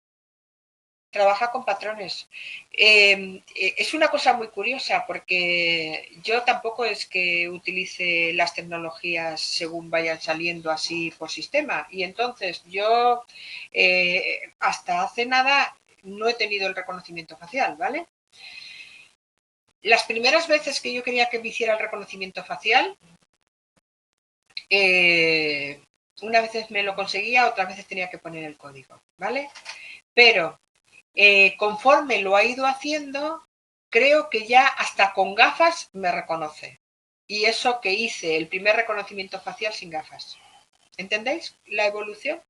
Trabaja con patrones. Es una cosa muy curiosa porque yo tampoco es que utilice las tecnologías según vayan saliendo así por sistema. Y entonces yo hasta hace nada no he tenido el reconocimiento facial, ¿vale? Las primeras veces que yo quería que me hiciera el reconocimiento facial, unas veces me lo conseguía, otras veces tenía que poner el código, ¿vale? Pero conforme lo ha ido haciendo, creo que ya hasta con gafas me reconoce. Y eso que hice el primer reconocimiento facial sin gafas. ¿Entendéis la evolución?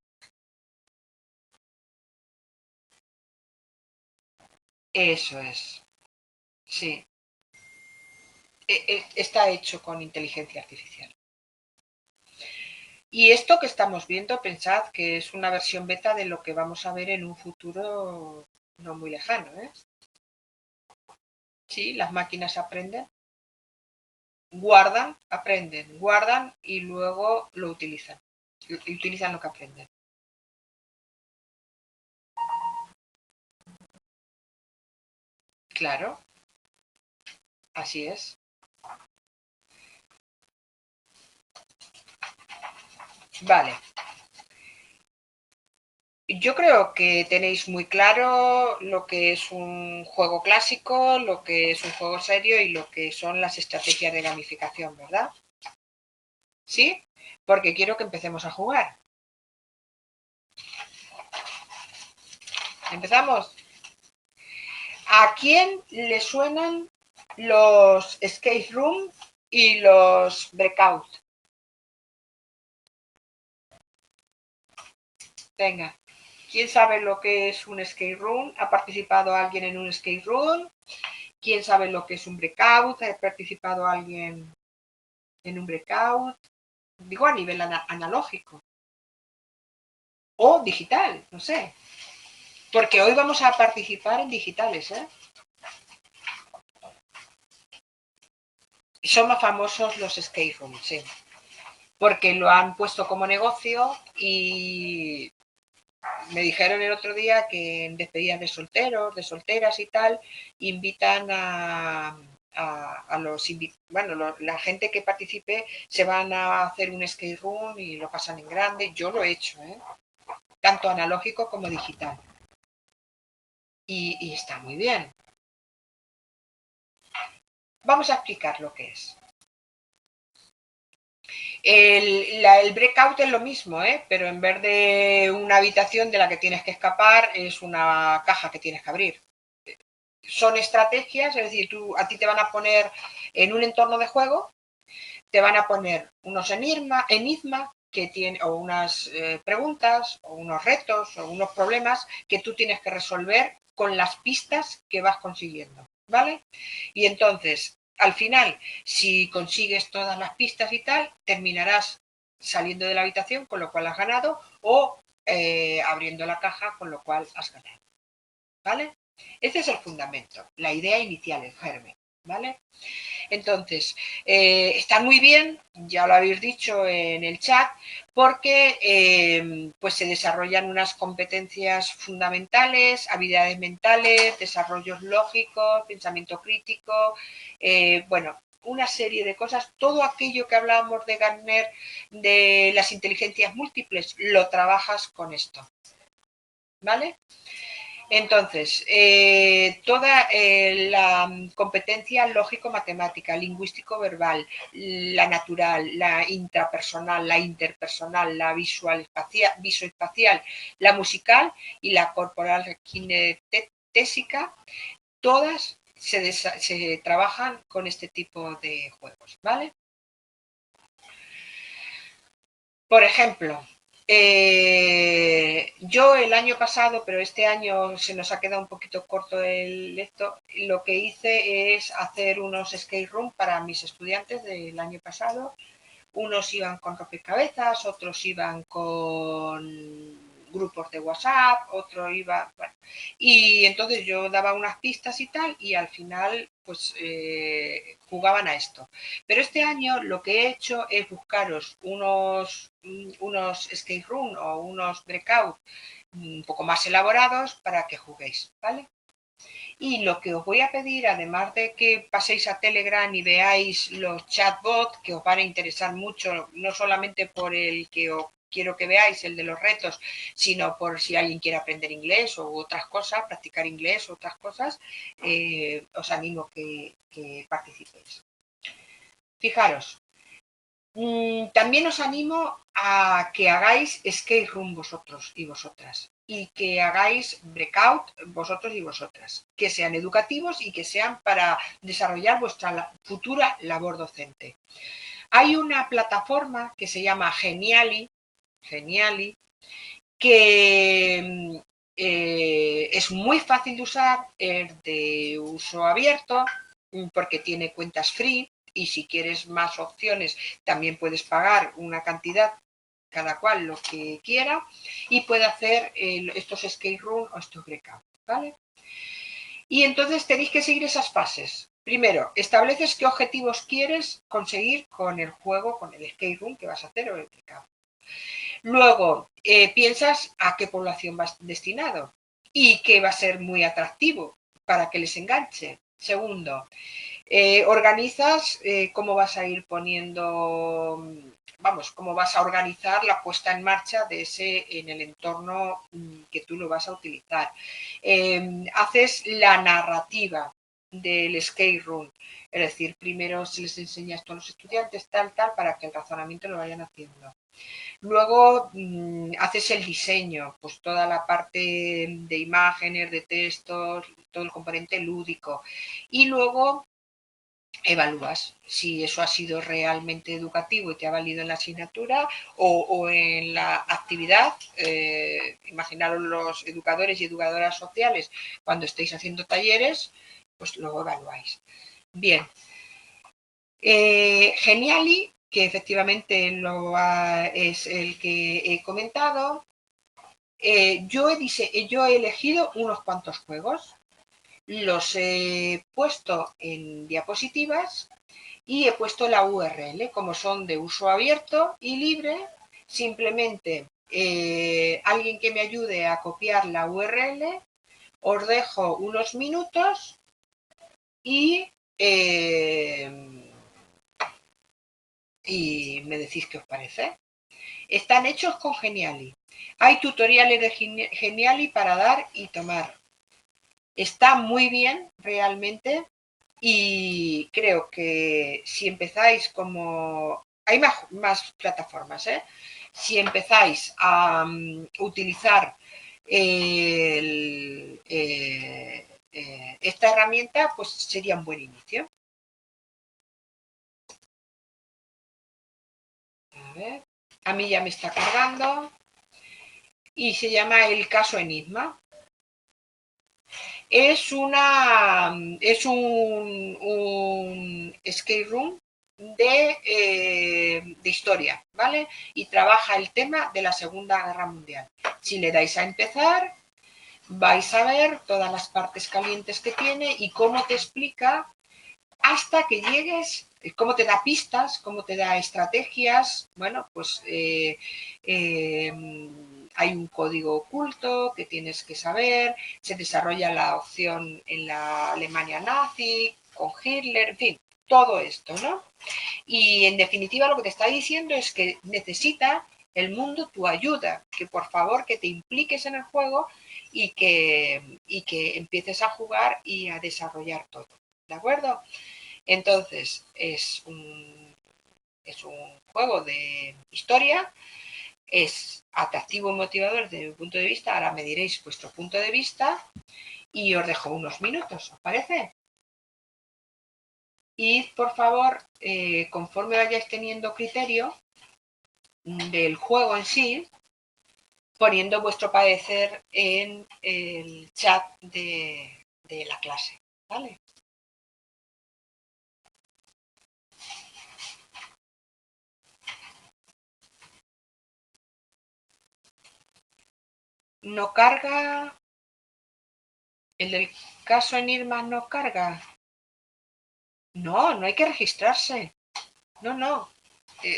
Eso es. Sí. Está hecho con inteligencia artificial. Y esto que estamos viendo, pensad que es una versión beta de lo que vamos a ver en un futuro no muy lejano, ¿eh? Sí, las máquinas aprenden, aprenden, guardan y luego lo utilizan. Y utilizan lo que aprenden. Claro, así es. Vale. Yo creo que tenéis muy claro lo que es un juego clásico, lo que es un juego serio y lo que son las estrategias de gamificación, ¿verdad? ¿Sí? Porque quiero que empecemos a jugar. ¿Empezamos? ¿A quién le suenan los escape room y los breakout? Venga, ¿quién sabe lo que es un escape room? ¿Ha participado alguien en un escape room? ¿Quién sabe lo que es un breakout? ¿Ha participado alguien en un breakout? Digo a nivel analógico o digital, no sé. Porque hoy vamos a participar en digitales, ¿eh? Son más famosos los escape rooms, sí. Porque lo han puesto como negocio y me dijeron el otro día que en despedidas de solteros, de solteras y tal, invitan a los bueno, la gente que participe se van a hacer un escape room y lo pasan en grande. Yo lo he hecho, ¿eh? Tanto analógico como digital. Y está muy bien. Vamos a explicar lo que es. El breakout es lo mismo, ¿eh? Pero en vez de una habitación de la que tienes que escapar, es una caja que tienes que abrir. Son estrategias, es decir, a ti te van a poner en un entorno de juego, te van a poner unos enigma que tiene, o unas preguntas, o unos retos, o unos problemas que tú tienes que resolver con las pistas que vas consiguiendo, ¿vale? Y entonces, al final, si consigues todas las pistas y tal, terminarás saliendo de la habitación, con lo cual has ganado, o abriendo la caja, con lo cual has ganado, ¿vale? Ese es el fundamento, la idea inicial, el germen, ¿vale? Entonces, está muy bien, ya lo habéis dicho en el chat, porque pues se desarrollan unas competencias fundamentales, habilidades mentales, desarrollos lógicos, pensamiento crítico, bueno, una serie de cosas. Todo aquello que hablábamos de Gardner, de las inteligencias múltiples, lo trabajas con esto, ¿vale? Entonces, toda la competencia lógico-matemática, lingüístico-verbal, la natural, la intrapersonal, la interpersonal, la visoespacial, la musical y la corporal kinestésica, todas se trabajan con este tipo de juegos, ¿vale? Por ejemplo, yo el año pasado, pero este año se nos ha quedado un poquito corto esto, lo que hice es hacer unos skate room para mis estudiantes del año pasado. Unos iban con rompecabezas, otros iban con grupos de WhatsApp, otro iba, bueno, y entonces yo daba unas pistas y tal, y al final pues jugaban a esto. Pero este año lo que he hecho es buscaros unos escape room o unos breakout un poco más elaborados para que juguéis, ¿vale? Y lo que os voy a pedir, además de que paséis a Telegram y veáis los chatbots, que os van a interesar mucho, no solamente por el que os quiero que veáis, el de los retos, sino por si alguien quiere aprender inglés o otras cosas, practicar inglés o otras cosas, os animo que participéis. Fijaros, también os animo a que hagáis escape room vosotros y vosotras y que hagáis breakout vosotros y vosotras, que sean educativos y que sean para desarrollar vuestra futura labor docente. Hay una plataforma que se llama Geniali, que es muy fácil de usar, es de uso abierto porque tiene cuentas free y si quieres más opciones también puedes pagar una cantidad cada cual lo que quiera y puede hacer estos escape room o estos breakout, ¿vale? Y entonces tenéis que seguir esas fases. Primero, estableces qué objetivos quieres conseguir con el juego, con el escape room que vas a hacer o el breakout. Luego, piensas a qué población vas destinado y qué va a ser muy atractivo. para que les enganche. Segundo, organizas cómo vas a ir poniendo, vamos, cómo vas a organizar la puesta en marcha de ese en el entorno que tú lo vas a utilizar. Haces la narrativa del escape room, es decir, primero se les enseña esto a los estudiantes, tal, para que el razonamiento lo vayan haciendo. Luego haces el diseño, pues toda la parte de imágenes, de textos, todo el componente lúdico. Y luego evalúas si eso ha sido realmente educativo y te ha valido en la asignatura o en la actividad. Imaginaros los educadores y educadoras sociales cuando estéis haciendo talleres, pues luego evaluáis. Bien. Geniali, que efectivamente es el que he comentado. Yo he elegido unos cuantos juegos, los he puesto en diapositivas y he puesto la URL. Como son de uso abierto y libre, simplemente alguien que me ayude a copiar la URL, os dejo unos minutos y me decís qué os parece. Están hechos con Geniali. Hay tutoriales de Geniali para dar y tomar. Está muy bien realmente y creo que si empezáis como... Hay más plataformas, ¿eh? Si empezáis a utilizar esta herramienta, pues sería un buen inicio. A ver, a mí ya me está cargando y se llama El Caso Enigma. Es un escape room de historia, ¿vale? Y trabaja el tema de la Segunda Guerra Mundial. Si le dais a empezar, vais a ver todas las partes calientes que tiene y cómo te explica hasta que llegues, cómo te da pistas, cómo te da estrategias. Bueno, pues hay un código oculto que tienes que saber, se desarrolla la opción en la Alemania nazi, con Hitler, en fin, todo esto, ¿no? Y en definitiva lo que te está diciendo es que necesita el mundo tu ayuda, que por favor que te impliques en el juego y que empieces a jugar y a desarrollar todo, ¿de acuerdo? Entonces, es un juego de historia, es atractivo y motivador desde mi punto de vista. Ahora me diréis vuestro punto de vista y os dejo unos minutos, ¿os parece? Y por favor, conforme vayáis teniendo criterio del juego en sí, poniendo vuestro parecer en el chat de la clase, ¿vale? No carga. El del caso en Irma no carga. No, no hay que registrarse. No.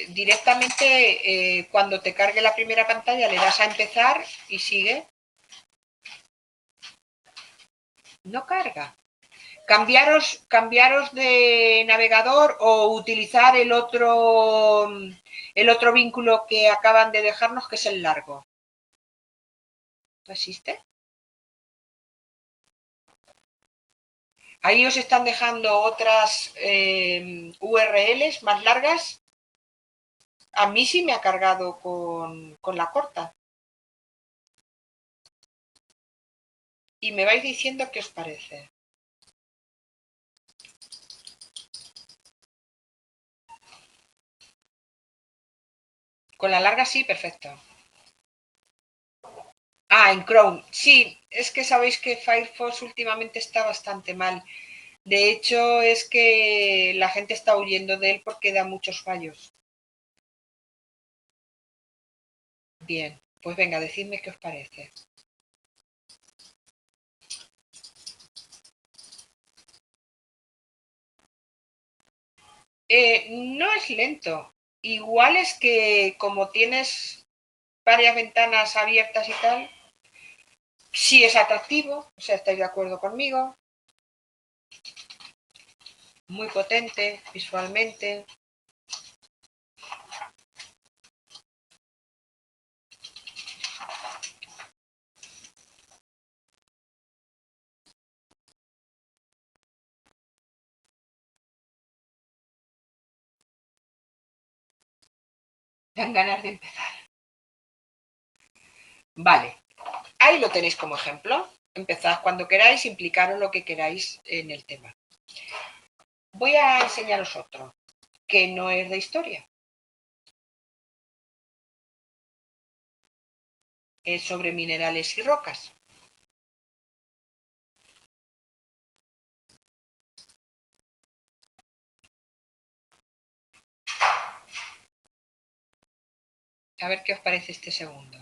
Directamente cuando te cargue la primera pantalla le das a empezar y sigue. No carga. Cambiaros de navegador o utilizar el otro vínculo que acaban de dejarnos, que es el largo. ¿No existe? Ahí os están dejando otras URLs más largas. A mí sí me ha cargado con la corta. Y me vais diciendo qué os parece. Con la larga sí, perfecto. Ah, en Chrome. Sí, es que sabéis que Firefox últimamente está bastante mal. De hecho, es que la gente está huyendo de él porque da muchos fallos. Bien, pues venga, decidme qué os parece. No es lento. Igual es que como tienes varias ventanas abiertas y tal, sí es atractivo, o sea, estáis de acuerdo conmigo. muy potente visualmente. Dan ganas de empezar. Vale, ahí lo tenéis como ejemplo. Empezad cuando queráis, implicaros lo que queráis en el tema. Voy a enseñaros otro, que no es de historia. Es sobre minerales y rocas. A ver qué os parece este segundo.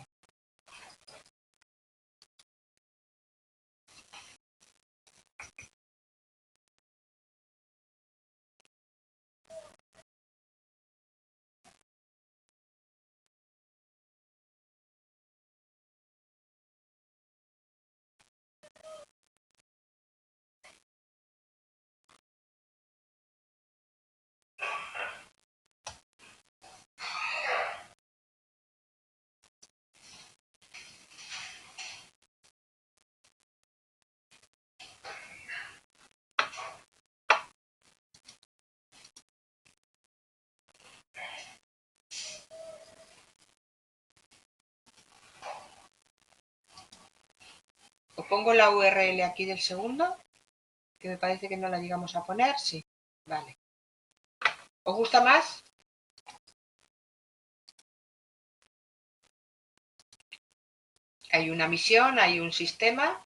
Os pongo la URL aquí del segundo, que me parece que no la llegamos a poner. Sí, vale. ¿Os gusta más? Hay una misión, hay un sistema.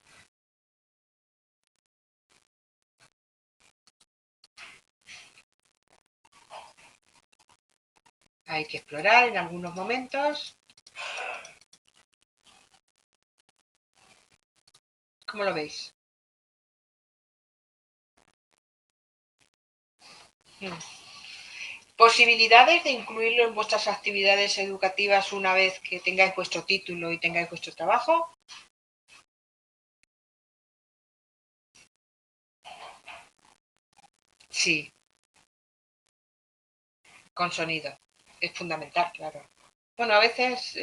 Hay que explorar en algunos momentos. ¿Cómo lo veis? ¿Posibilidades de incluirlo en vuestras actividades educativas una vez que tengáis vuestro título y tengáis vuestro trabajo? Sí, con sonido. Es fundamental, claro. Bueno, a veces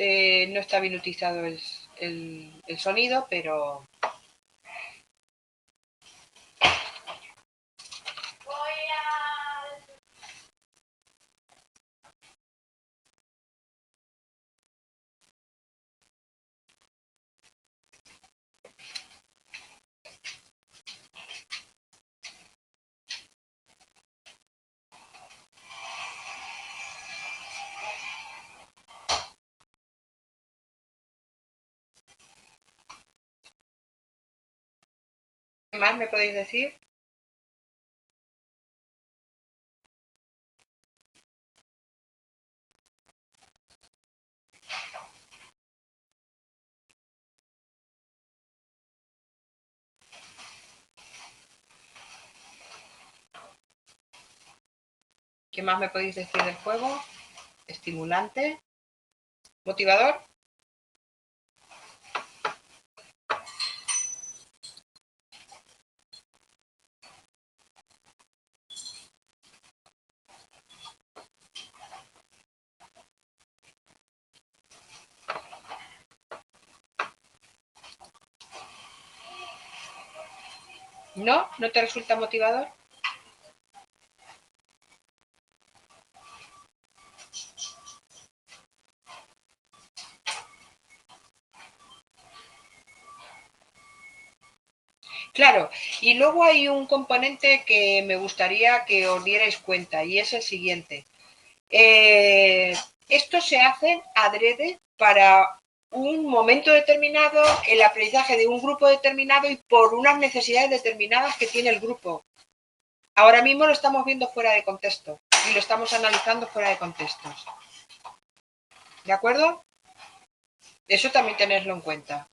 no está bien utilizado el sonido, pero... ¿Qué más me podéis decir? ¿Qué más me podéis decir del juego? Estimulante. ¿Motivador? ¿No? ¿No te resulta motivador? Claro, y luego hay un componente que me gustaría que os dierais cuenta y es el siguiente. Esto se hace adrede para un momento determinado, el aprendizaje de un grupo determinado y por unas necesidades determinadas que tiene el grupo. Ahora mismo lo estamos viendo fuera de contexto y lo estamos analizando fuera de contextos. ¿De acuerdo? Eso también tenerlo en cuenta.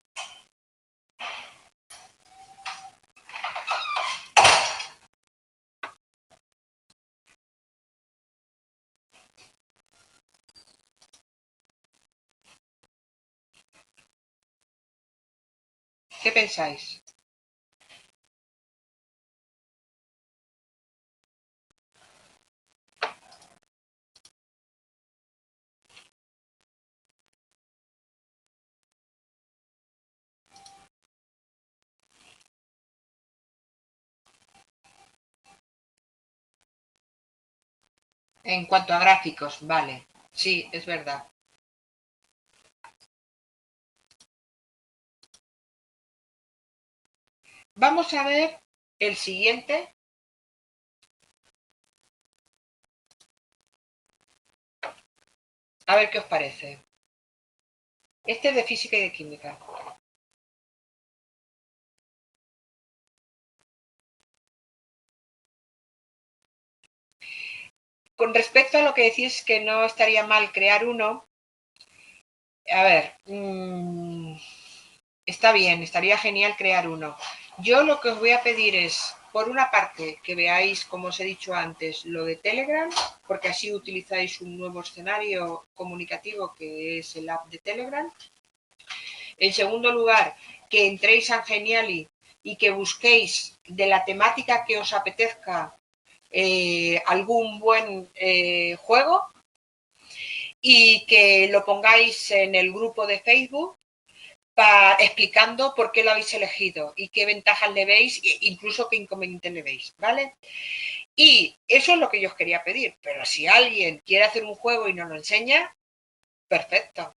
¿Qué pensáis? En cuanto a gráficos, vale. Sí, es verdad. Vamos a ver el siguiente. A ver qué os parece. Este es de física y de química. Con respecto a lo que decís que no estaría mal crear uno, a ver, está bien, estaría genial crear uno. Yo lo que os voy a pedir es, por una parte, que veáis, como os he dicho antes, lo de Telegram, porque así utilizáis un nuevo escenario comunicativo que es el app de Telegram. En segundo lugar, que entréis a Geniali y que busquéis de la temática que os apetezca algún buen juego y que lo pongáis en el grupo de Facebook explicando por qué lo habéis elegido y qué ventajas le veis, incluso qué inconvenientes le veis, ¿vale? Y eso es lo que yo os quería pedir, pero si alguien quiere hacer un juego y nos lo enseña, perfecto.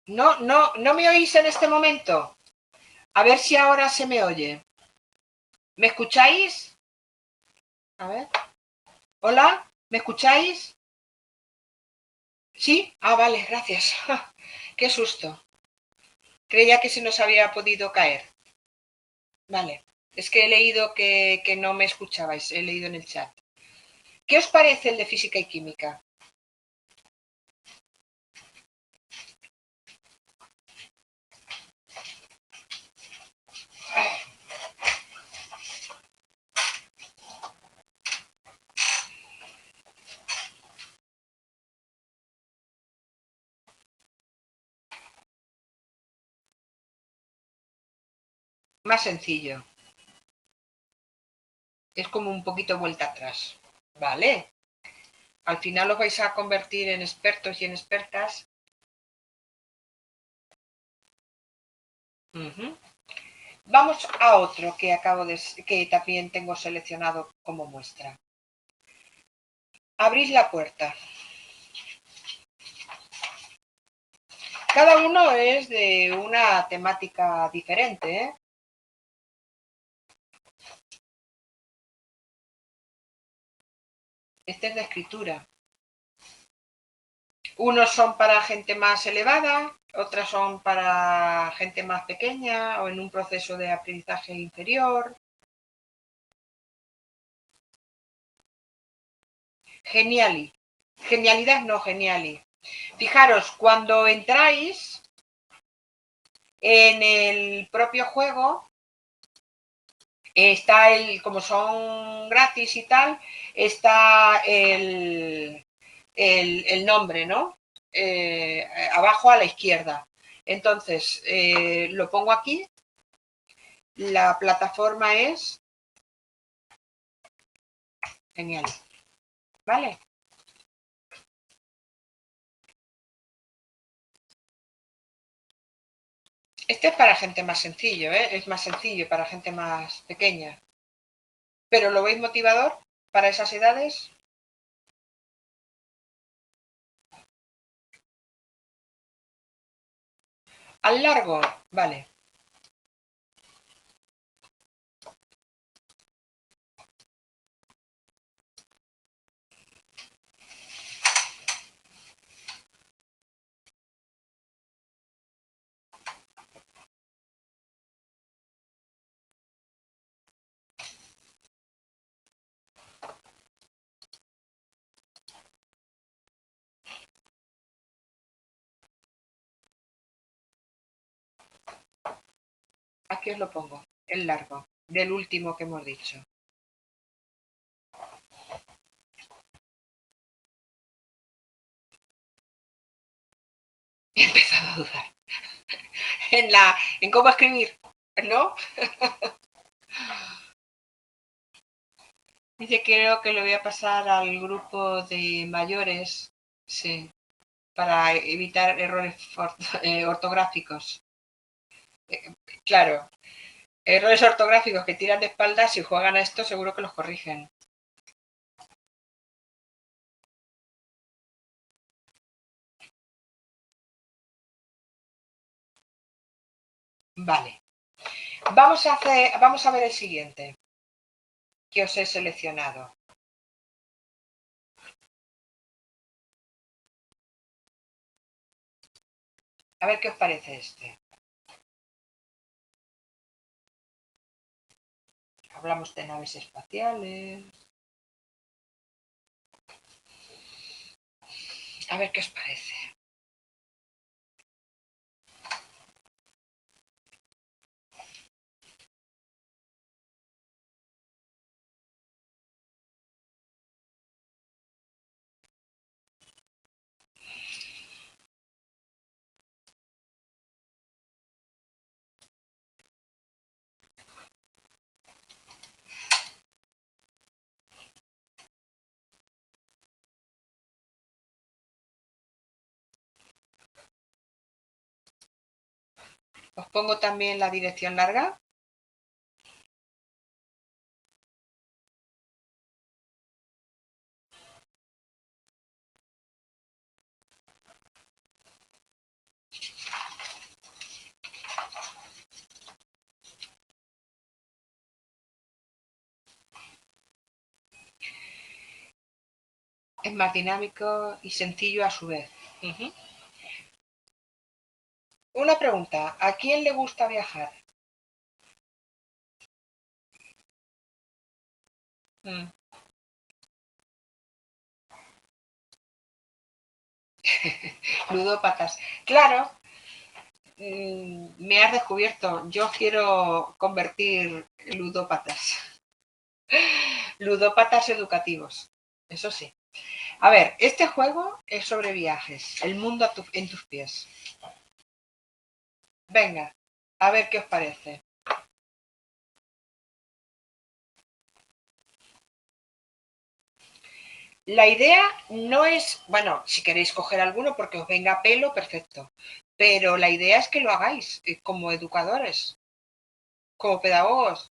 No me oís en este momento. A ver si ahora se me oye. ¿Me escucháis? A ver. Hola, ¿me escucháis? ¿Sí? Ah, vale, gracias. Qué susto. Creía que se nos había podido caer. Vale. Es que he leído que no me escuchabais. He leído en el chat. ¿Qué os parece el de física y química? Más sencillo. Es como un poquito vuelta atrás. Vale. Al final os vais a convertir en expertos y en expertas. Vamos a otro que que también tengo seleccionado como muestra. Abrís la puerta. Cada uno es de una temática diferente, ¿eh? Este es de escritura. Unos son para gente más elevada, otras son para gente más pequeña o en un proceso de aprendizaje inferior. Geniali. Genialidad no, geniali. Fijaros, cuando entráis en el propio juego, está como son gratis y tal, está el nombre, ¿no? Abajo a la izquierda. Entonces, lo pongo aquí. La plataforma es genial. ¿Vale? Este es para gente más sencillo, ¿eh? Es más sencillo para gente más pequeña. ¿Pero lo veis motivador para esas edades? Al largo, vale. Aquí os lo pongo, el largo, del último que hemos dicho. He empezado a dudar. En cómo escribir, ¿no? Dice que creo que lo voy a pasar al grupo de mayores, sí, para evitar errores ortográficos. Claro, errores ortográficos que tiran de espaldas, si juegan a esto seguro que los corrigen. Vale. Vamos a ver el siguiente que os he seleccionado. A ver qué os parece este. Hablamos de naves espaciales. A ver qué os parece. Os pongo también la dirección larga. Es más dinámico y sencillo a su vez. Una pregunta, ¿a quién le gusta viajar? Ludópatas. Claro, me has descubierto. Yo quiero convertir ludópatas. Ludópatas educativos. Eso sí. A ver, este juego es sobre viajes. El mundo en tus pies. Venga, a ver qué os parece. La idea no es, bueno, si queréis coger alguno porque os venga a pelo, perfecto. Pero la idea es que lo hagáis como educadores, como pedagogos.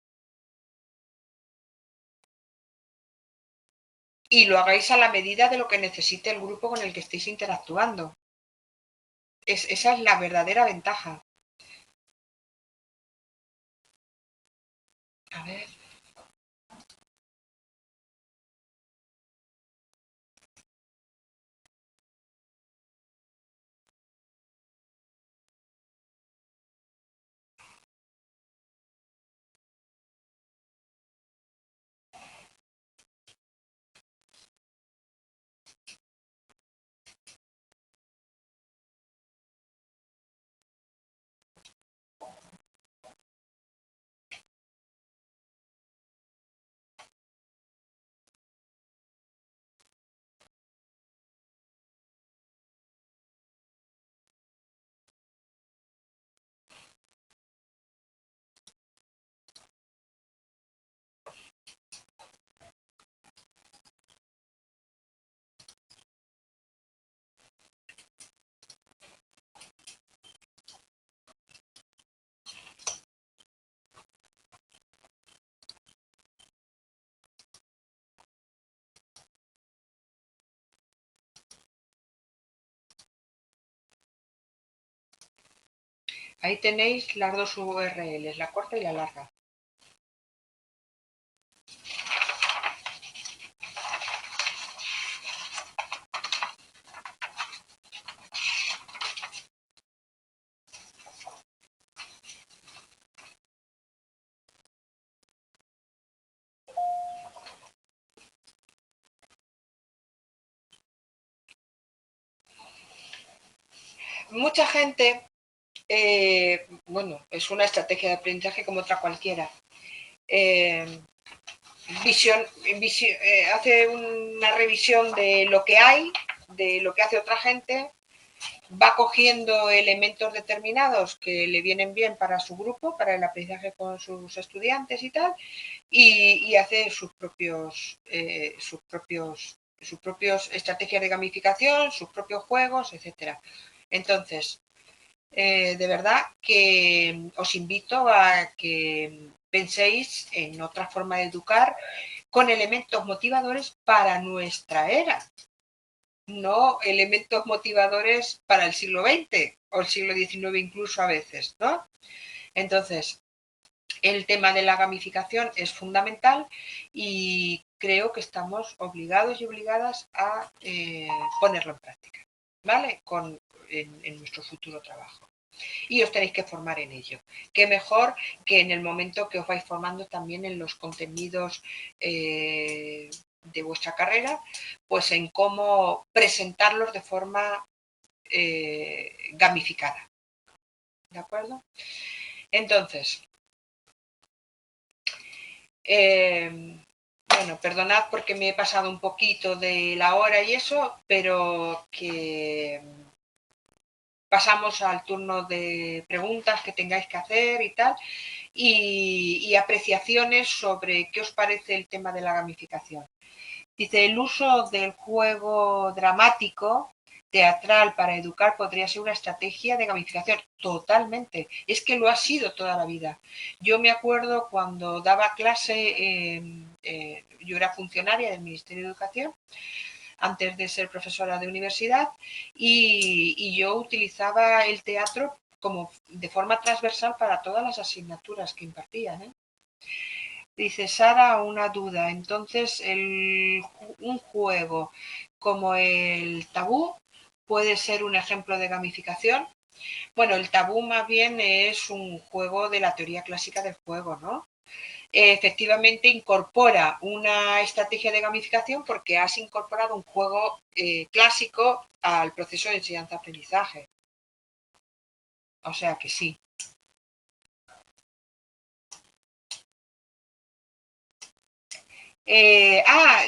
Y lo hagáis a la medida de lo que necesite el grupo con el que estéis interactuando. Esa es la verdadera ventaja. A ver. Ahí tenéis las dos URLs, la corta y la larga. Mucha gente, bueno, es una estrategia de aprendizaje como otra cualquiera. Hace una revisión de lo que hay, de lo que hace otra gente, va cogiendo elementos determinados que le vienen bien para su grupo, para el aprendizaje con sus estudiantes y tal, y hace sus propios estrategias de gamificación, sus propios juegos, etcétera. Entonces, de verdad que os invito a que penséis en otra forma de educar con elementos motivadores para nuestra era, no elementos motivadores para el siglo XX o el siglo XIX incluso a veces, ¿no? Entonces, el tema de la gamificación es fundamental y creo que estamos obligados y obligadas a ponerlo en práctica, ¿vale? En nuestro futuro trabajo. Y os tenéis que formar en ello. Qué mejor que en el momento que os vais formando también en los contenidos de vuestra carrera, pues en cómo presentarlos de forma gamificada. ¿De acuerdo? Entonces, bueno, perdonad porque me he pasado un poquito de la hora y eso, pero que pasamos al turno de preguntas que tengáis que hacer y tal, y apreciaciones sobre qué os parece el tema de la gamificación. Dice, el uso del juego dramático teatral para educar podría ser una estrategia de gamificación. Totalmente. Es que lo ha sido toda la vida. Yo me acuerdo cuando daba clase, yo era funcionaria del Ministerio de Educación antes de ser profesora de universidad y yo utilizaba el teatro como de forma transversal para todas las asignaturas que impartía. Dice Sara, una duda. Entonces, un juego como el tabú puede ser un ejemplo de gamificación. Bueno, el tabú más bien es un juego de la teoría clásica del juego, ¿no? Efectivamente incorpora una estrategia de gamificación porque has incorporado un juego clásico al proceso de enseñanza-aprendizaje. O sea que sí.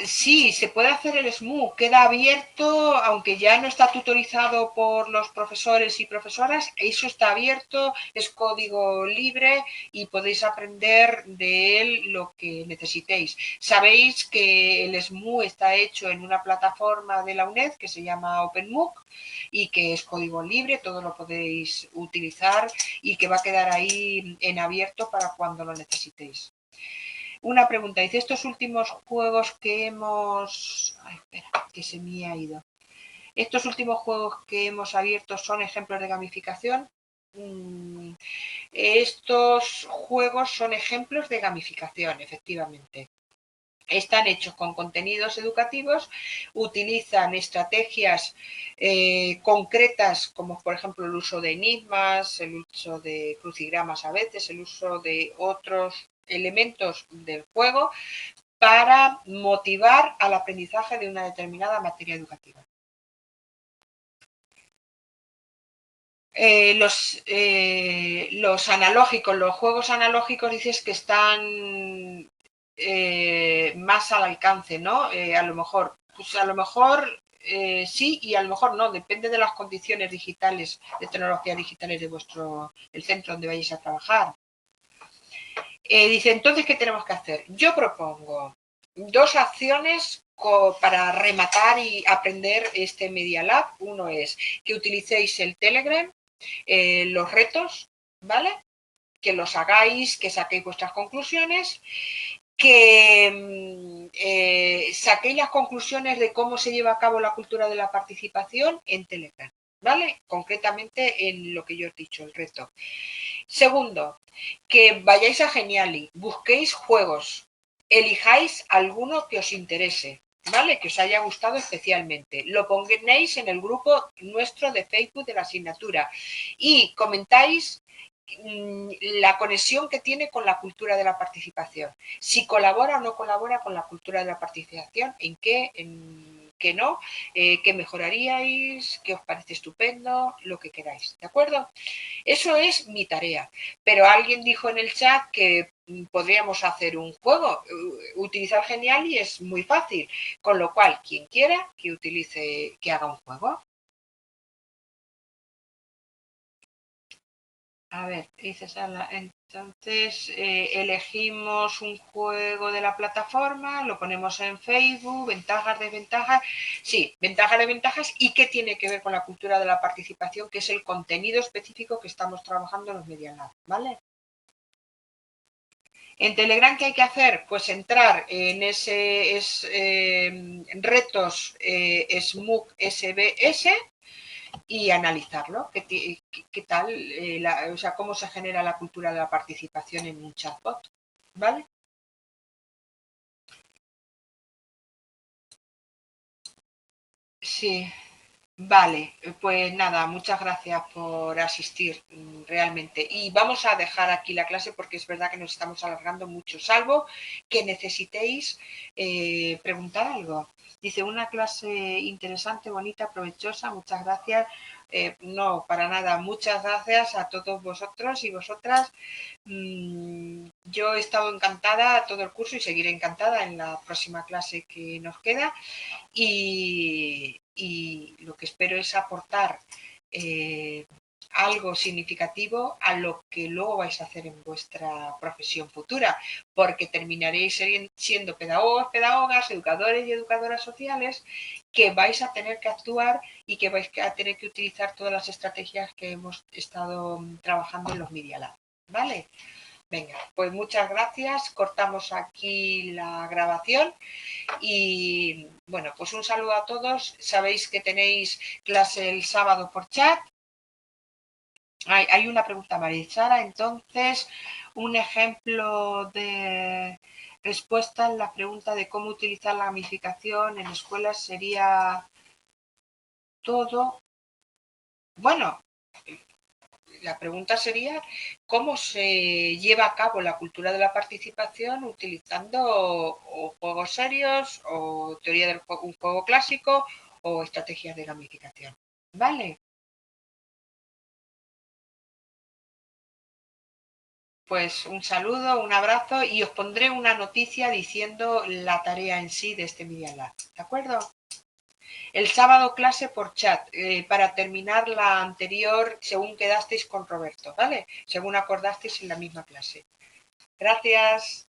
Sí, se puede hacer el SMU, queda abierto, aunque ya no está tutorizado por los profesores y profesoras, eso está abierto, es código libre y podéis aprender de él lo que necesitéis. Sabéis que el SMU está hecho en una plataforma de la UNED que se llama OpenMOOC y que es código libre, todo lo podéis utilizar y que va a quedar ahí en abierto para cuando lo necesitéis. Una pregunta, dice, estos últimos juegos que hemos... Ay, espera, que se me ha ido. ¿Estos últimos juegos que hemos abierto son ejemplos de gamificación? Estos juegos son ejemplos de gamificación, efectivamente. Están hechos con contenidos educativos, utilizan estrategias concretas como por ejemplo el uso de enigmas, el uso de crucigramas a veces, el uso de otros elementos del juego para motivar al aprendizaje de una determinada materia educativa. Los analógicos, los juegos analógicos dices que están más al alcance, ¿no? A lo mejor, pues a lo mejor sí y a lo mejor no, depende de las condiciones digitales, de tecnologías digitales de el centro donde vayáis a trabajar. Dice, entonces, ¿qué tenemos que hacer? Yo propongo dos acciones para rematar y aprender este Media Lab. Uno es que utilicéis el Telegram, los retos, ¿vale? Que los hagáis, que saquéis vuestras conclusiones, que saquéis las conclusiones de cómo se lleva a cabo la cultura de la participación en Telegram, ¿vale? Concretamente en lo que yo os he dicho, el reto. Segundo, que vayáis a Geniali, busquéis juegos, elijáis alguno que os interese, ¿vale? Que os haya gustado especialmente. Lo pongáis en el grupo nuestro de Facebook de la asignatura y comentáis la conexión que tiene con la cultura de la participación. Si colabora o no colabora con la cultura de la participación, en qué no, qué mejoraríais, qué os parece estupendo, lo que queráis, ¿de acuerdo? Eso es mi tarea. Pero alguien dijo en el chat que podríamos hacer un juego. Utilizar Geniali es muy fácil, con lo cual quien quiera que haga un juego. A ver, dices, entonces elegimos un juego de la plataforma, lo ponemos en Facebook, ventajas, desventajas. Sí, ventajas, desventajas y qué tiene que ver con la cultura de la participación, que es el contenido específico que estamos trabajando en los Media Lab, ¿vale? En Telegram, ¿qué hay que hacer? Pues entrar en ese retos SMUC SBS y analizarlo. ¿Qué tal? O sea, cómo se genera la cultura de la participación en un chatbot, ¿vale? Sí, vale. Pues nada, muchas gracias por asistir realmente. Y vamos a dejar aquí la clase porque es verdad que nos estamos alargando mucho, salvo que necesitéis preguntar algo. Dice, una clase interesante, bonita, provechosa, muchas gracias. No, para nada, muchas gracias a todos vosotros y vosotras. Yo he estado encantada todo el curso y seguiré encantada en la próxima clase que nos queda y lo que espero es aportar algo significativo a lo que luego vais a hacer en vuestra profesión futura, porque terminaréis siendo pedagogos, pedagogas, educadores y educadoras sociales que vais a tener que actuar y que vais a tener que utilizar todas las estrategias que hemos estado trabajando en los Media Lab, ¿vale? Venga, pues muchas gracias. Cortamos aquí la grabación y bueno, pues un saludo a todos. Sabéis que tenéis clase el sábado por chat. Hay una pregunta, María Sara. Entonces, un ejemplo de respuesta en la pregunta de cómo utilizar la gamificación en escuelas sería todo. Bueno, la pregunta sería cómo se lleva a cabo la cultura de la participación utilizando o juegos serios o teoría del juego, un juego clásico o estrategias de gamificación. ¿Vale? Pues un saludo, un abrazo y os pondré una noticia diciendo la tarea en sí de este Media Lab. ¿De acuerdo? El sábado clase por chat para terminar la anterior según quedasteis con Roberto, ¿vale? Según acordasteis en la misma clase. Gracias.